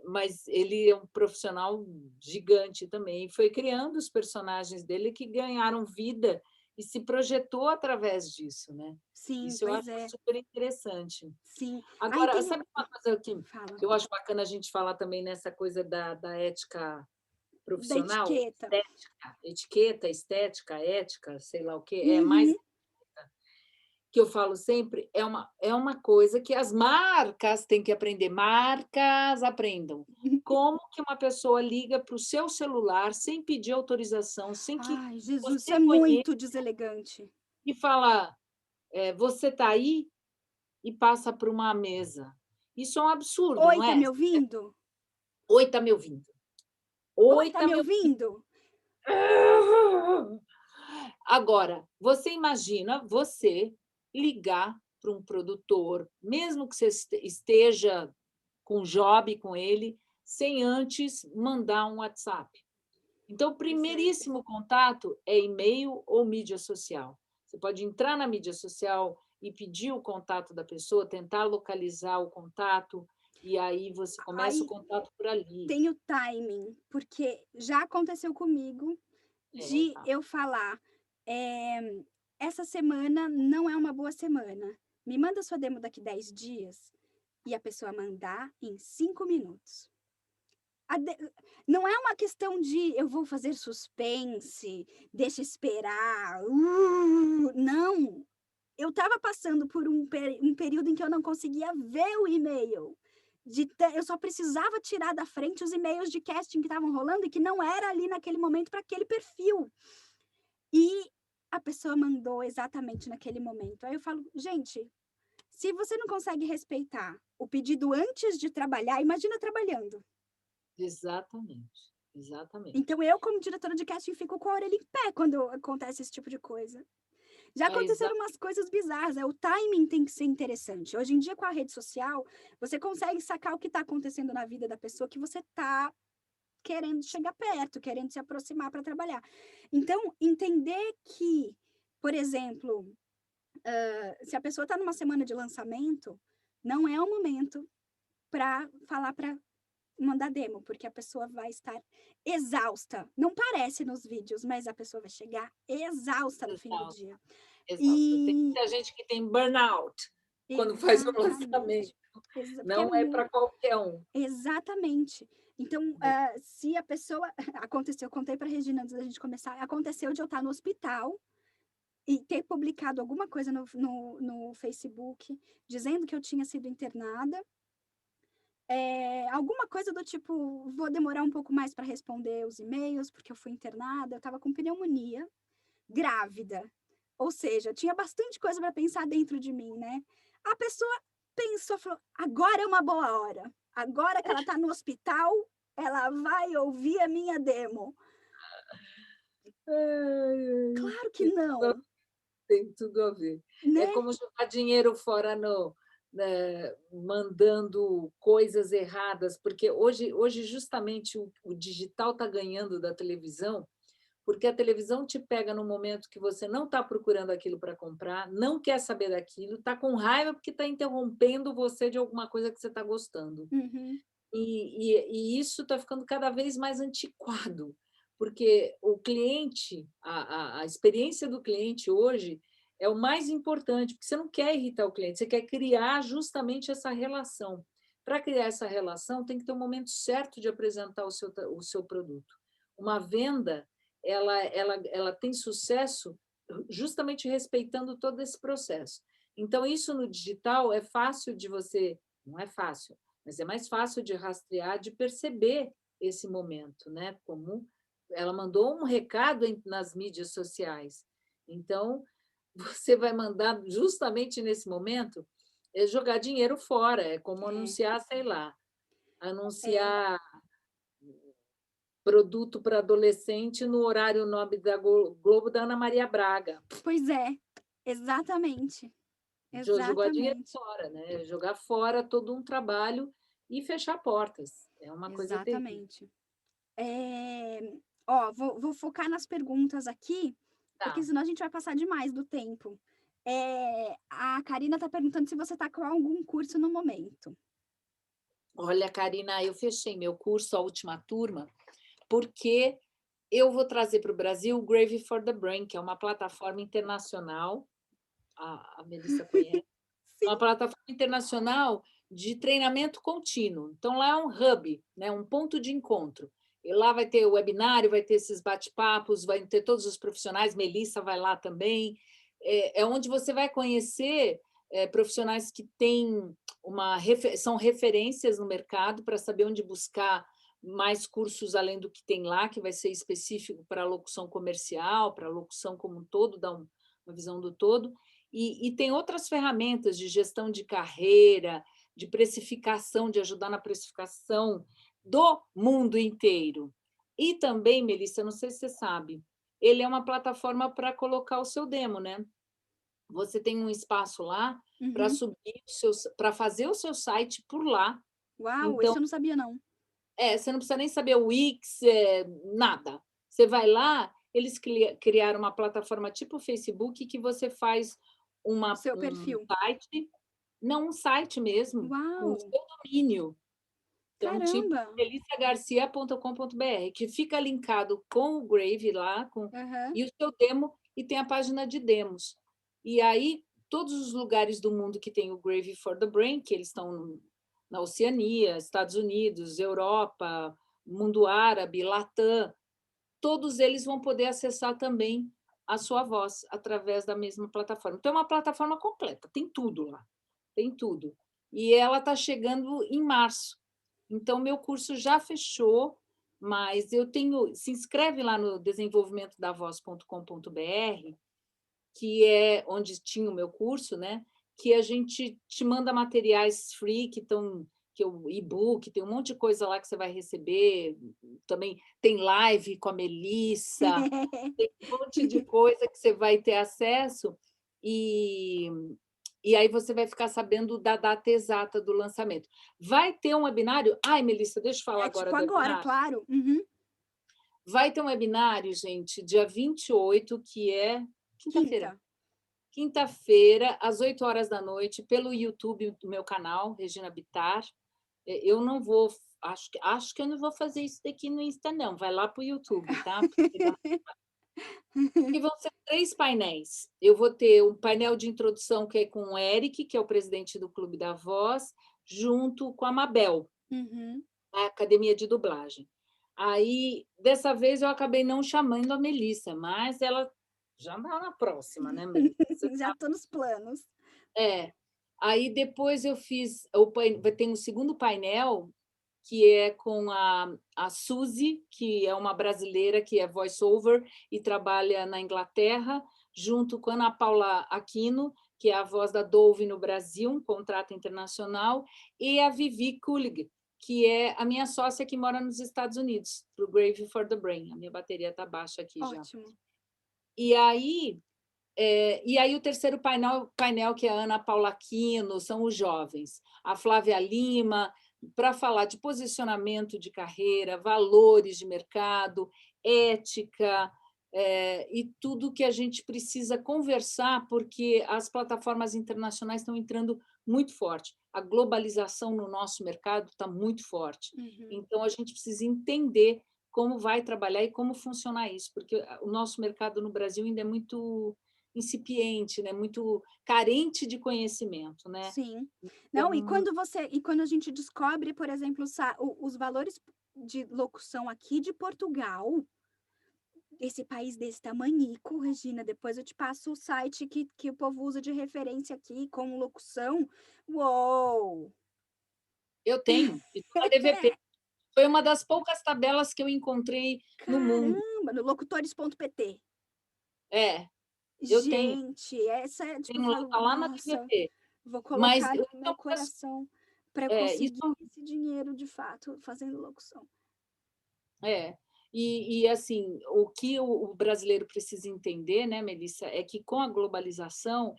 mas ele é um profissional gigante também. E foi criando os personagens dele que ganharam vida e se projetou através disso, né? Sim, Isso eu pois acho é. super interessante. Sim. Aí Agora, tem... sabe uma coisa Fala. que eu acho bacana a gente falar também nessa coisa da ética Da profissional? etiqueta. Etiqueta, estética, ética, sei lá o quê, é Uhum. mais que eu falo sempre, é uma coisa que as marcas têm que aprender. Marcas aprendam. Como que uma pessoa liga para o seu celular sem pedir autorização, sem que Ai, Jesus, isso você é conheça, muito deselegante. e fala, você está aí e passa para uma mesa. Isso é um absurdo, Oi, não tá é? me ouvindo? Oi, está me ouvindo? Oi, Oi, tá está me me ouvindo? ouvindo? Agora, você imagina você ligar para um produtor, mesmo que você esteja com job com ele, sem antes mandar um WhatsApp. Então, o primeiríssimo contato é e-mail ou mídia social. Você pode entrar na mídia social, e pedir o contato da pessoa, tentar localizar o contato, e aí você começa o Aí contato por ali. tem o timing, porque já aconteceu comigo É, de exato. eu falar, "Essa semana não é uma boa semana, me manda sua demo daqui 10 dias", e a pessoa mandar em 5 minutos. A de Não é uma questão de eu vou fazer suspense, deixa esperar, não. Eu estava passando por um período em que eu não conseguia ver o e-mail, eu só precisava tirar da frente os e-mails de casting que estavam rolando e que não era ali naquele momento para aquele perfil. E a pessoa mandou exatamente naquele momento. Aí eu falo: "Gente, se você não consegue respeitar o pedido antes de trabalhar, imagina trabalhando". Exatamente, exatamente. Então eu, como diretora de casting, fico com a orelha em pé quando acontece esse tipo de coisa. Já É exa aconteceram umas coisas bizarras, o timing tem que ser interessante. Hoje em dia, com a rede social, você consegue sacar o que está acontecendo na vida da pessoa que você está querendo chegar perto, querendo se aproximar para trabalhar. Então, entender que, por exemplo, se a pessoa está numa semana de lançamento, não é o momento para falar para mandar demo, porque a pessoa vai estar exausta. Não parece nos vídeos, mas a pessoa vai chegar exausta no fim do exausta, dia. exausta. Tem E muita gente que tem burnout quando faz o lançamento, exatamente, porque é não é para qualquer um. exatamente. Então, É. se a pessoa aconteceu, eu contei para a Regina antes da gente começar, aconteceu de eu estar no hospital e ter publicado alguma coisa no Facebook, dizendo que eu tinha sido internada, alguma coisa do tipo: "Vou demorar um pouco mais para responder os e-mails, porque eu fui internada", eu estava com pneumonia, grávida, ou seja, tinha bastante coisa para pensar dentro de mim, né. A pessoa pensou, falou: "Agora é uma boa hora, agora que ela está no hospital, ela vai ouvir a minha demo". Ai, ai, Claro que tem tudo a não, tem tudo a ver. É né. como jogar dinheiro fora no mandando coisas erradas, porque hoje justamente o digital está ganhando da televisão, porque a televisão te pega no momento que você não está procurando aquilo para comprar, não quer saber daquilo, está com raiva porque está interrompendo você de alguma coisa que você está gostando. Uhum. E isso está ficando cada vez mais antiquado, porque o cliente, a experiência do cliente hoje é o mais importante, porque você não quer irritar o cliente, você quer criar justamente essa relação. Para criar essa relação, tem que ter um momento certo de apresentar o seu produto. Uma venda, ela tem sucesso justamente respeitando todo esse processo. Então, isso no digital é fácil de você, não é fácil, mas é mais fácil de rastrear, de perceber esse momento, né? Como ela mandou um recado nas mídias sociais. Então, você vai mandar justamente nesse momento jogar dinheiro fora, é como É, anunciar, sei lá, é. anunciar produto para adolescente no horário nobre da Globo da Ana Maria Braga. Pois é, exatamente, Jogar dinheiro exatamente, fora, né? Jogar fora todo um trabalho e fechar portas. É uma coisa terrível. exatamente. Ó, vou focar nas perguntas aqui, porque Tá. senão a gente vai passar demais do tempo. A Karina está perguntando se você está com algum curso no momento. Olha, Karina, eu fechei meu curso, a última turma, porque eu vou trazer para o Brasil o Gravy for the Brain, que é uma plataforma internacional, a Melissa conhece, Sim. uma plataforma internacional de treinamento contínuo. Então, lá é um hub, né, um ponto de encontro. E lá vai ter o webinário, vai ter esses bate-papos, vai ter todos os profissionais, Melissa vai lá também. É onde você vai conhecer profissionais que têm são referências no mercado para saber onde buscar mais cursos além do que tem lá, que vai ser específico para a locução comercial, para a locução como um todo, dar uma visão do todo. E tem outras ferramentas de gestão de carreira, de precificação, de ajudar na precificação do mundo inteiro. E também, Melissa, não sei se você sabe, ele é uma plataforma para colocar o seu demo, né? Você tem um espaço lá para Uhum. subir para fazer o seu site por lá. Uau, Então, esse eu não sabia não. você não precisa nem saber o Wix, nada. Você vai lá, eles criaram uma plataforma tipo Facebook que você faz O seu um perfil. site, não, um site mesmo, com o Uau! seu domínio. Então, tipo, Caramba! melissagacia.com.br, que fica linkado com o Grave lá, Aham. e o seu demo, e tem a página de demos. E aí, todos os lugares do mundo que tem o Grave for the Brain, que eles estão na Oceania, Estados Unidos, Europa, mundo árabe, Latam, todos eles vão poder acessar também a sua voz através da mesma plataforma. Então, é uma plataforma completa, tem tudo lá, tem tudo. E ela está chegando em março. Então, meu curso já fechou, mas eu tenho. Se inscreve lá no desenvolvimentodavoz.com.br, que é onde tinha o meu curso, né? Que a gente te manda materiais free que estão, que o e-book, tem um monte de coisa lá que você vai receber. Também tem live com a Melissa, tem um monte de coisa que você vai ter acesso, e, e aí você vai ficar sabendo da data exata do lançamento. Vai ter um webinário. Ai, Melissa, deixa eu falar É agora tipo do agora, webinário. claro. Uhum. Vai ter um webinário, gente, dia 28, que é quinta-feira. Quinta. Quinta-feira, às 8 horas da noite, pelo YouTube do meu canal, Regina Bittar. Eu não vou, acho que eu não vou fazer isso daqui no Insta, não. Vai lá para o YouTube, tá? E vão ser 3 painéis. Eu vou ter um painel de introdução que é com o Eric, que é o presidente do Clube da Voz, junto com a Mabel, Uhum. da Academia de Dublagem. Aí, dessa vez, eu acabei não chamando a Melissa, mas ela já está na próxima, né, Melissa? Já estou nos planos. É. Aí depois eu fiz tem o segundo painel, que é com a Suzy, que é uma brasileira que é voice-over e trabalha na Inglaterra, junto com a Ana Paula Aquino, que é a voz da Dove no Brasil, um contrato internacional, e a Vivi Kulig, que é a minha sócia que mora nos Estados Unidos, para o Grave for the Brain. A minha bateria está baixa aqui já. Ótimo. E aí o terceiro painel, que é a Ana Paula Aquino, são os jovens. A Flávia Lima, para falar de posicionamento de carreira, valores de mercado, ética, e tudo que a gente precisa conversar, porque as plataformas internacionais estão entrando muito forte. A globalização no nosso mercado está muito forte. Uhum. Então, a gente precisa entender como vai trabalhar e como funcionar isso, porque o nosso mercado no Brasil ainda é muito incipiente, né? Muito carente de conhecimento, né? Sim. Não, Então, e quando a gente descobre, por exemplo, os valores de locução aqui de Portugal, esse país desse tamanico, Regina, depois eu te passo o site que o povo usa de referência aqui como locução. Uou! eu tenho, e tô na DVP. Foi uma das poucas tabelas que eu encontrei no mundo. Caramba, no locutores.pt. É, eu tenho, Gente, essa é tipo, eu tenho lá, falo, tá lá na nossa, DVP. vou Mas colocar ali no meu coração para eu conseguir isso esse dinheiro de fato fazendo locução. é. E assim, o que o brasileiro precisa entender, né, Melissa, é que com a globalização,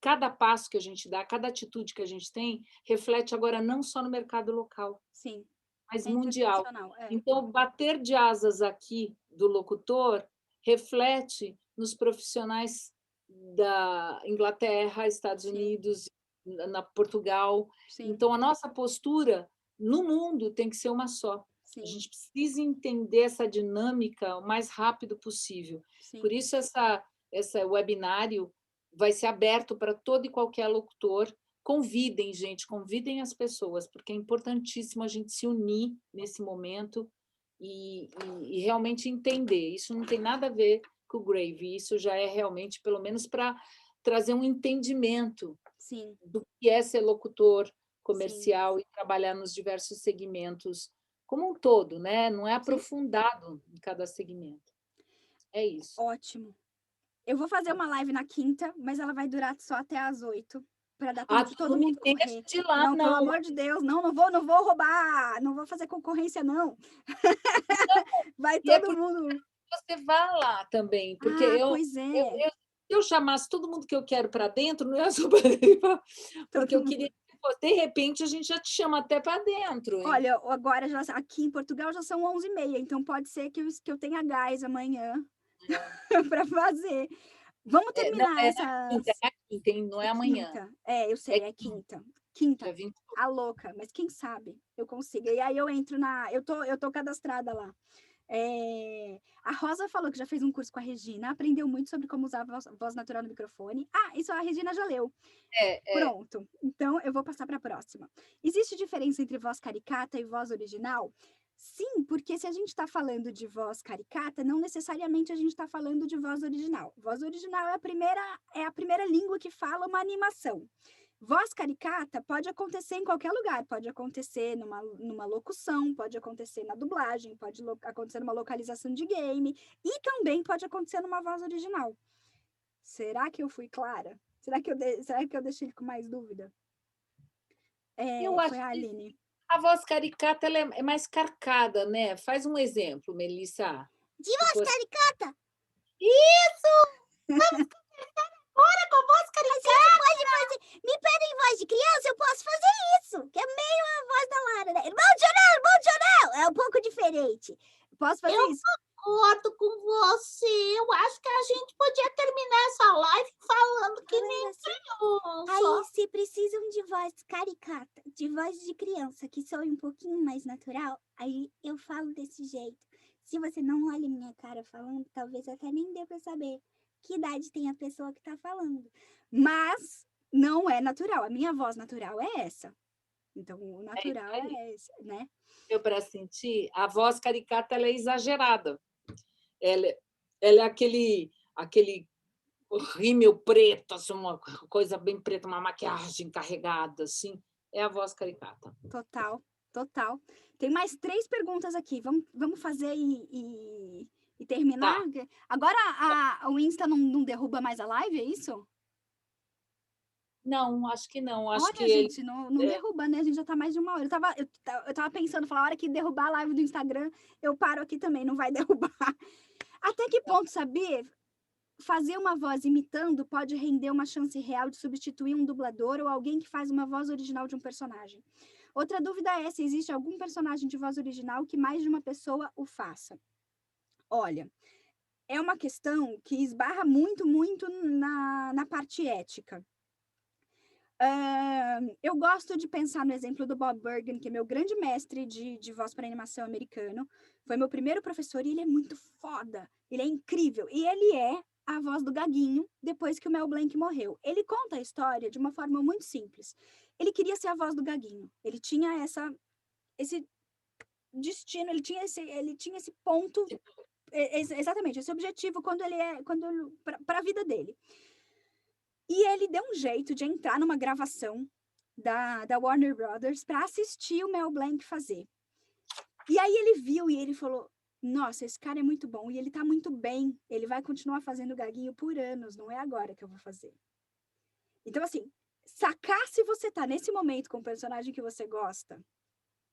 cada passo que a gente dá, cada atitude que a gente tem, reflete agora não só no mercado local, Sim, mas é mundial. internacional, é. Então, o bater de asas aqui do locutor reflete nos profissionais da Inglaterra, Estados Sim, Unidos, na Portugal. sim, Então, a nossa postura no mundo tem que ser uma só. A sim, gente precisa entender essa dinâmica o mais rápido possível. Por sim, isso, essa webinário vai ser aberto para todo e qualquer locutor. Convidem, gente, convidem as pessoas, porque é importantíssimo a gente se unir nesse momento e realmente entender. Isso não tem nada a ver com o Grave, isso já é realmente, pelo menos, para trazer um entendimento sim, do que é ser locutor sim, comercial e trabalhar nos diversos segmentos como um todo, né? Não é sim. aprofundado em cada segmento. É isso. Ótimo. Eu vou fazer Tá? uma live na quinta, mas ela vai durar só até às 8, para dar tempo Ah, de tu todo não me mundo deixa correr. de ir lá, Não, pelo não. amor de Deus, não, não vou roubar, não vou fazer concorrência não. Vai E é todo mundo. você vá lá também, porque Ah, pois é. se eu chamasse todo mundo que eu quero para dentro, não ia poder, porque Todo eu mundo. queria que fosse. De repente, a gente já te chama até para dentro, hein? Olha, agora já aqui em Portugal já são 11h30, então pode ser que eu tenha gás amanhã É. para fazer. Vamos Não, terminar é na quinta, essas. é na quinta, hein, não É é amanhã, quinta. É, eu é sei, é quinta, quinta. Quinta. dia 28. A louca, mas quem sabe eu consiga. E aí eu entro na. Eu tô cadastrada lá. A Rosa falou que já fez um curso com a Regina, aprendeu muito sobre como usar a voz natural no microfone. Ah, isso a Regina já leu. É. Pronto. Então eu vou passar para a próxima. Existe diferença entre voz caricata e voz original? Sim, porque se a gente está falando de voz caricata, não necessariamente a gente está falando de voz original. Voz original é a primeira língua que fala uma animação. Voz caricata pode acontecer em qualquer lugar, pode acontecer numa locução, pode acontecer na dublagem, pode acontecer numa localização de game e também pode acontecer numa voz original. Será que eu fui clara? Será que eu deixei com mais dúvida? Eu Foi acho a que Aline. a voz caricata ela é mais carcada, né. Faz um exemplo, Melissa, De se voz fosse caricata! isso! Vamos agora com a voz A gente caricata! pode fazer. Me pedem voz de criança, eu posso fazer isso, que é meio a voz da Lara, né? Irmão Jonel, irmão Jonel! É um pouco diferente. Posso fazer Eu isso? concordo com você. Eu acho que a gente podia terminar essa live falando que Falando nem assim. criança. Aí, se precisam de voz caricata, de voz de criança, que soe um pouquinho mais natural, aí eu falo desse jeito. Se você não olha minha cara falando, talvez até nem dê pra saber que idade tem a pessoa que tá falando. Mas não é natural. A minha voz natural é essa. Então, o É isso natural aí. é esse, né? Deu para sentir? A voz caricata ela é exagerada. Ela ela é aquele rímel preto, assim, uma coisa bem preta, uma maquiagem carregada, assim, é a voz caricata. Total, total. Tem mais 3 perguntas aqui. Vamos fazer e terminar? Tá. Agora o Insta não derruba mais a live, é isso? Não, acho que não, acho que Olha, ele gente, não derruba, né? A gente já tá mais de 1 hora. Eu tava pensando, falar, a hora que derrubar a live do Instagram, eu paro aqui também, não vai derrubar. Até que ponto, sabia? Fazer uma voz imitando pode render uma chance real de substituir um dublador ou alguém que faz uma voz original de um personagem. Outra dúvida é se existe algum personagem de voz original que mais de uma pessoa o faça. Olha, é uma questão que esbarra muito, muito na parte ética. Eu gosto de pensar no exemplo do Bob Bergen, que é meu grande mestre de voz para animação americano. Foi meu primeiro professor e ele é muito foda. Ele é incrível. E ele é a voz do Gaguinho depois que o Mel Blanc morreu. Ele conta a história de uma forma muito simples. Ele queria ser a voz do Gaguinho. Ele tinha esse destino, ele tinha esse ponto, exatamente, esse objetivo para a vida dele. E ele deu um jeito de entrar numa gravação da Warner Brothers para assistir o Mel Blanc fazer. E aí ele viu e ele falou: nossa, esse cara é muito bom e ele tá muito bem. Ele vai continuar fazendo gaguinho por anos, não é agora que eu vou fazer. Então, assim, sacar se você tá nesse momento com o personagem que você gosta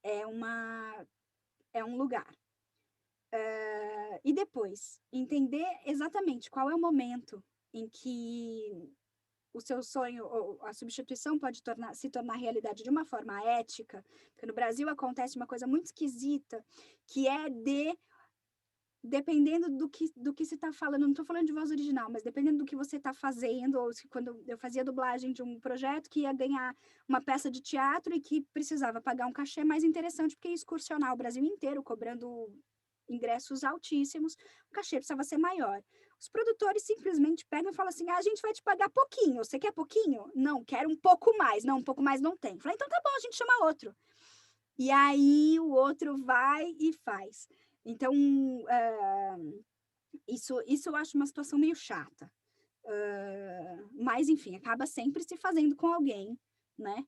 é um lugar. E depois, entender exatamente qual é o momento em que o seu sonho ou a substituição pode se tornar realidade de uma forma ética, porque no Brasil acontece uma coisa muito esquisita, que é dependendo do que se está falando, não estou falando de voz original, mas dependendo do que você está fazendo, ou quando eu fazia dublagem de um projeto que ia ganhar uma peça de teatro e que precisava pagar um cachê mais interessante, porque ia excursionar o Brasil inteiro, cobrando ingressos altíssimos, o cachê precisava ser maior. Os produtores simplesmente pegam e falam assim: a gente vai te pagar pouquinho, você quer pouquinho? Não, quero um pouco mais. Não, um pouco mais não tem. Falei, então tá bom, a gente chama outro. E aí o outro vai e faz. Então, isso eu acho uma situação meio chata. Mas, enfim, acaba sempre se fazendo com alguém, né?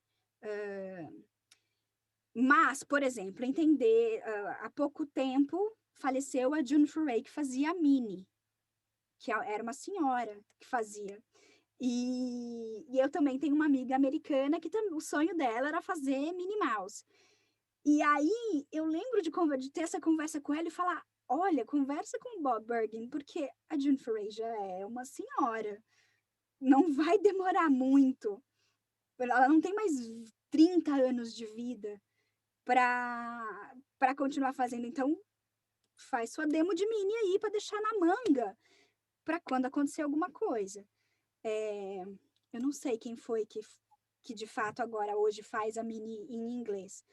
Mas, por exemplo, entender, há pouco tempo faleceu a June Foray, que fazia a Minnie, que era uma senhora que fazia. E eu também tenho uma amiga americana que o sonho dela era fazer Minnie Mouse. E aí eu lembro de ter essa conversa com ela e falar: olha, conversa com o Bob Bergen, porque a June Foray já é uma senhora. Não vai demorar muito. Ela não tem mais 30 anos de vida para continuar fazendo. Então, faz sua demo de mini aí para deixar na manga, para quando acontecer alguma coisa. Eu não sei quem foi que de fato agora hoje faz a mini em inglês.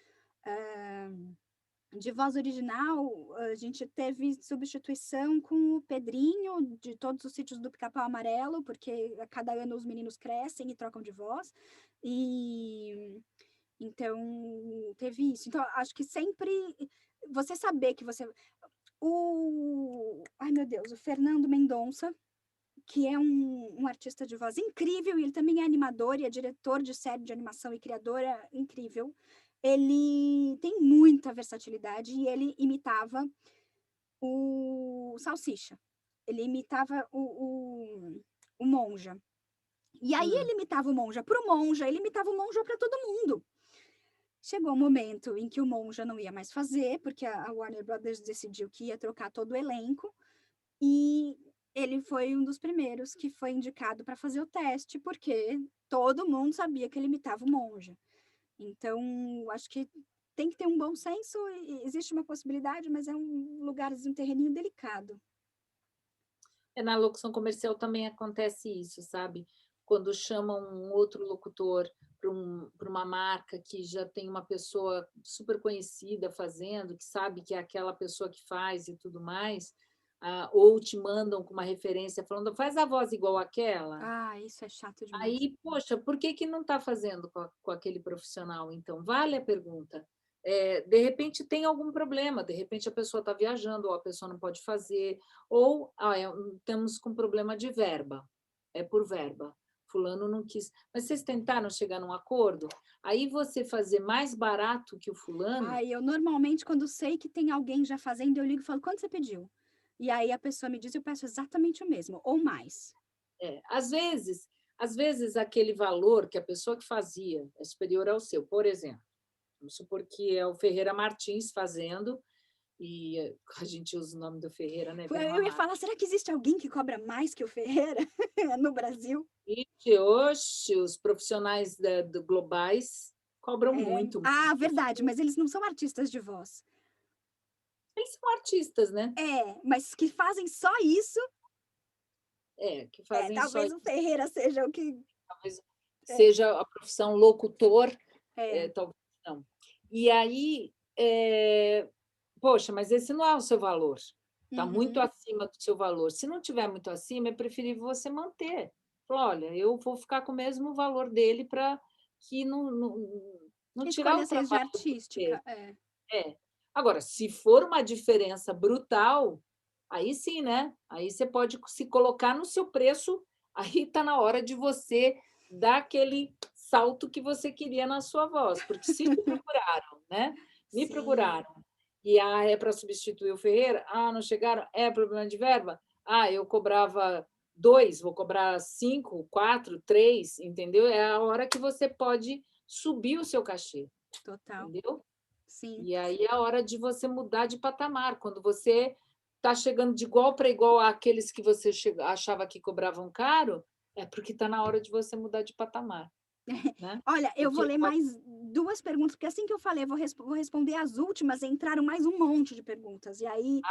De voz original, a gente teve substituição com o Pedrinho, de todos os sítios do Pica-Pau Amarelo, porque a cada ano os meninos crescem e trocam de voz. E então teve isso. Então, acho que sempre você saber que você. Ai, meu Deus, o Fernando Mendonça, que é um artista de voz incrível, e ele também é animador e é diretor de série de animação e criadora incrível. Ele tem muita versatilidade e ele imitava o Salsicha. Ele imitava o Monja. E aí ele imitava o Monja para o Monja, ele imitava o Monja para todo mundo. Chegou um momento em que o Monja não ia mais fazer, porque a Warner Brothers decidiu que ia trocar todo o elenco, e ele foi um dos primeiros que foi indicado para fazer o teste, porque todo mundo sabia que ele imitava o Monja. Então, acho que tem que ter um bom senso, e existe uma possibilidade, mas é um lugarzinho, um terreninho delicado. Na locução comercial também acontece isso, sabe? Quando chamam um outro locutor para uma marca que já tem uma pessoa super conhecida fazendo, que sabe que é aquela pessoa que faz e tudo mais, ou te mandam com uma referência falando, faz a voz igual àquela. Isso é chato demais. Aí, poxa, por que não está fazendo com aquele profissional? Então, vale a pergunta. De repente tem algum problema, de repente a pessoa está viajando, ou a pessoa não pode fazer, ou temos com problema de verba, é por verba. Fulano não quis. Mas vocês tentaram chegar num acordo? Aí você fazer mais barato que o fulano. Eu normalmente, quando sei que tem alguém já fazendo, eu ligo e falo, quanto você pediu? E aí a pessoa me diz, eu peço exatamente o mesmo, ou mais. Às vezes aquele valor que a pessoa que fazia é superior ao seu. Por exemplo, vamos supor que é o Ferreira Martins fazendo, e a gente usa o nome do Ferreira, né? Eu ia falar, será que existe alguém que cobra mais que o Ferreira no Brasil? E hoje os profissionais do globais cobram muito mais. Verdade, mas eles não são artistas de voz. Eles são artistas, né? Mas que fazem só isso. Que fazem só talvez isso. O Ferreira seja o que... Talvez seja a profissão locutor, talvez não. E aí, poxa, mas esse não é o seu valor. Está muito acima do seu valor. Se não tiver muito acima, é preferível você manter. Fala, olha, eu vou ficar com o mesmo valor dele para que não tirar o trabalho artística. Agora, se for uma diferença brutal, aí sim, né? Aí você pode se colocar no seu preço, aí está na hora de você dar aquele salto que você queria na sua voz, porque se me procuraram, né? Me procuraram. E é para substituir o Ferreira? Não chegaram? É problema de verba? Eu cobrava 2, vou cobrar 5, 4, 3, entendeu? É a hora que você pode subir o seu cachê. Total. Entendeu? Sim. E aí é a hora de você mudar de patamar. Quando você está chegando de igual para igual àqueles que você achava que cobravam caro, é porque está na hora de você mudar de patamar. Né? Olha, eu vou ler mais 2 perguntas, porque assim que eu falei, eu vou responder as últimas, entraram mais um monte de perguntas. E aí,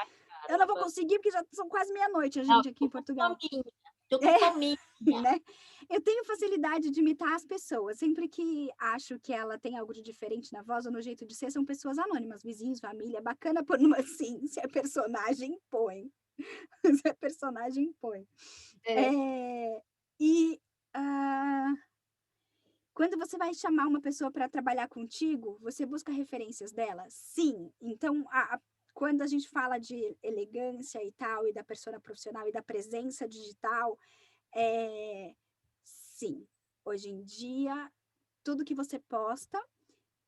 eu não vou conseguir, porque já são quase meia-noite a gente aqui em Portugal. Estou com fominha. Né? Eu tenho facilidade de imitar as pessoas. Sempre que acho que ela tem algo de diferente na voz ou no jeito de ser, são pessoas anônimas, vizinhos, família. Bacana por numa assim, se é personagem, põe. Se é personagem, põe. Quando você vai chamar uma pessoa para trabalhar contigo, você busca referências dela? Sim. Então, quando a gente fala de elegância e tal, e da persona profissional e da presença digital, sim. Hoje em dia, tudo que você posta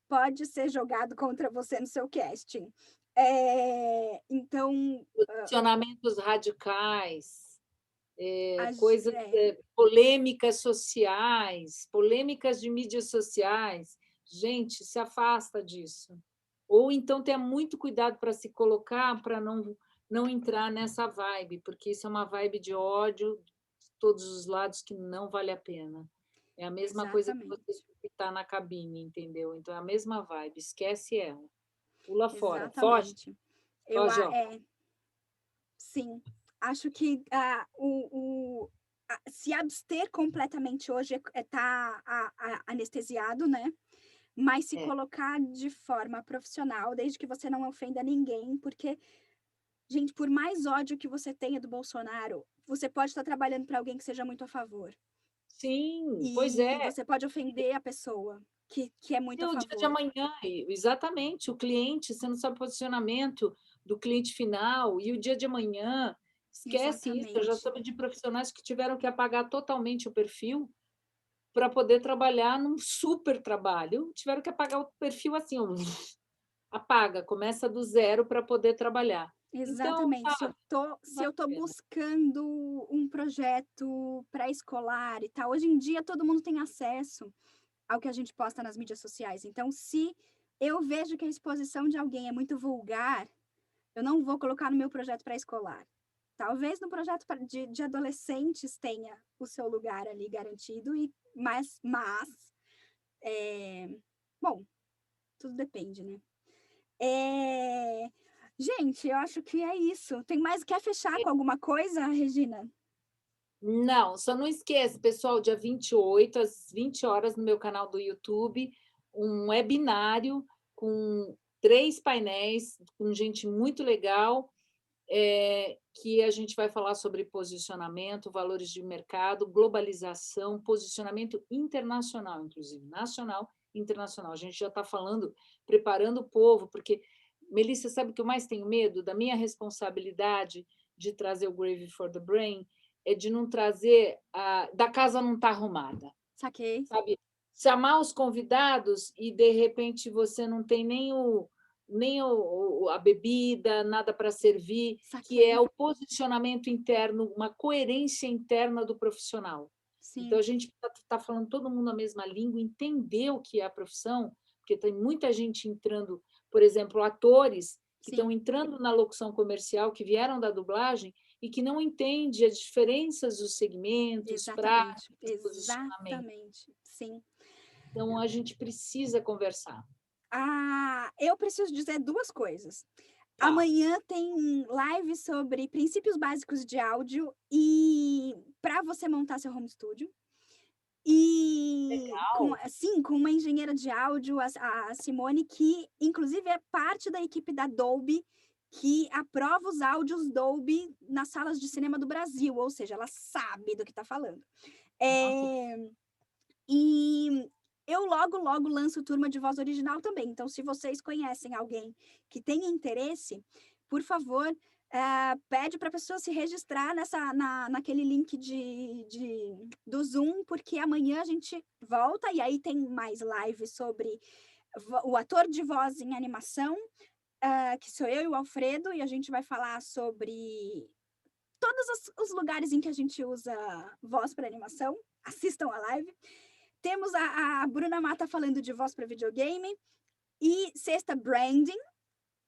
pode ser jogado contra você no seu casting. Então... Posicionamentos radicais. Coisas, polêmicas sociais, polêmicas de mídias sociais. Gente, se afasta disso. Ou então tenha muito cuidado para se colocar, para não entrar nessa vibe, porque isso é uma vibe de ódio de todos os lados que não vale a pena. É a mesma coisa que você estar na cabine, entendeu? Então, é a mesma vibe, esquece ela. Pula fora, foge. Sim. Acho que se abster completamente hoje tá anestesiado, né? Mas se É. colocar de forma profissional, desde que você não ofenda ninguém, porque, gente, por mais ódio que você tenha do Bolsonaro, você pode estar trabalhando para alguém que seja muito a favor. Sim, pois E é. você pode ofender a pessoa que é muito E a o dia de favor. amanhã, exatamente, o cliente, você não sabe o posicionamento do cliente final, e o dia de amanhã, esquece isso, eu já Exatamente. soube de profissionais que tiveram que apagar totalmente o perfil para poder trabalhar num super trabalho, tiveram que apagar o perfil assim, ó, apaga, começa do zero para poder trabalhar. Então, Exatamente. Se eu sabe, tô não se vale eu a tô pena. buscando um projeto pré-escolar e tal, hoje em dia todo mundo tem acesso ao que a gente posta nas mídias sociais. Então, se eu vejo que a exposição de alguém é muito vulgar, eu não vou colocar no meu projeto pré-escolar. Talvez no projeto de adolescentes tenha o seu lugar ali garantido, mas bom, tudo depende, né? Gente, eu acho que é isso. Quer fechar com alguma coisa, Regina? Não, só não esqueça, pessoal, dia 28 às 20 horas, no meu canal do YouTube, um webinário com 3 painéis, com gente muito legal, que a gente vai falar sobre posicionamento, valores de mercado, globalização, posicionamento internacional, inclusive, nacional e internacional. A gente já está falando, preparando o povo, porque, Melissa, sabe o que eu mais tenho medo? Da minha responsabilidade de trazer o Gravy for the Brain, é de não trazer, da casa não estar arrumada, Saquei, sabe? Chamar os convidados e, de repente, você não tem nem a bebida, nada para servir, que é saquei. o posicionamento interno, uma coerência interna do profissional. Então, Sim, a gente está falando todo mundo a mesma língua, entender o que é a profissão, porque tem muita gente entrando, por exemplo, atores que estão sim. entrando na locução comercial, que vieram da dublagem e que não entendem as diferenças dos segmentos, Exatamente, práticas, posicionamento. exatamente, sim. Então, a gente precisa conversar. Eu preciso dizer 2 coisas. Tá, Amanhã tem live sobre princípios básicos de áudio e para você montar seu home studio. E legal. com uma engenheira de áudio, a Simone, que inclusive é parte da equipe da Dolby, que aprova os áudios Dolby nas salas de cinema do Brasil, ou seja, ela sabe do que está falando. Nossa, Eh, e eu logo lanço turma de voz original também. Então, se vocês conhecem alguém que tenha interesse, por favor, pede para a pessoa se registrar naquele link do Zoom, porque amanhã a gente volta e aí tem mais live sobre o ator de voz em animação, que sou eu e o Alfredo, e a gente vai falar sobre todos os lugares em que a gente usa voz para animação. Assistam a live. Temos a Bruna Mata falando de voz para videogame. E sexta, branding.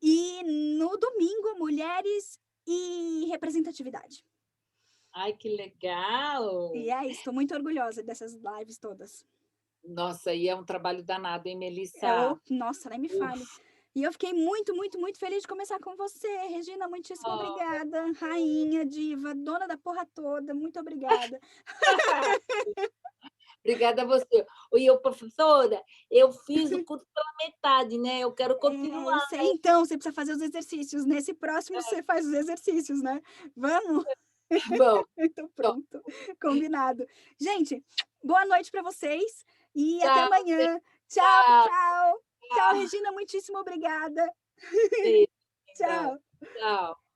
E no domingo, mulheres e representatividade. ai, que legal! E é isso, estou muito orgulhosa dessas lives todas. Nossa, e é um trabalho danado, hein, Melissa? Nossa, nem me fale. Uf, E eu fiquei muito feliz de começar com você, Regina. Muitíssimo obrigada. Rainha, diva, dona da porra toda. Muito obrigada. obrigada a você. E eu, professora, eu fiz o curso pela metade, né? Eu quero Eu continuar. sei. Então, você precisa fazer os exercícios. Nesse próximo, você faz os exercícios, né? Vamos? Bom, Então, então, pronto. Combinado. Gente, boa noite para vocês e até tchau, amanhã. Tchau, tchau, tchau. Tchau, tchau. Regina. Muitíssimo obrigada. Beijo, linda. Tchau. Tchau.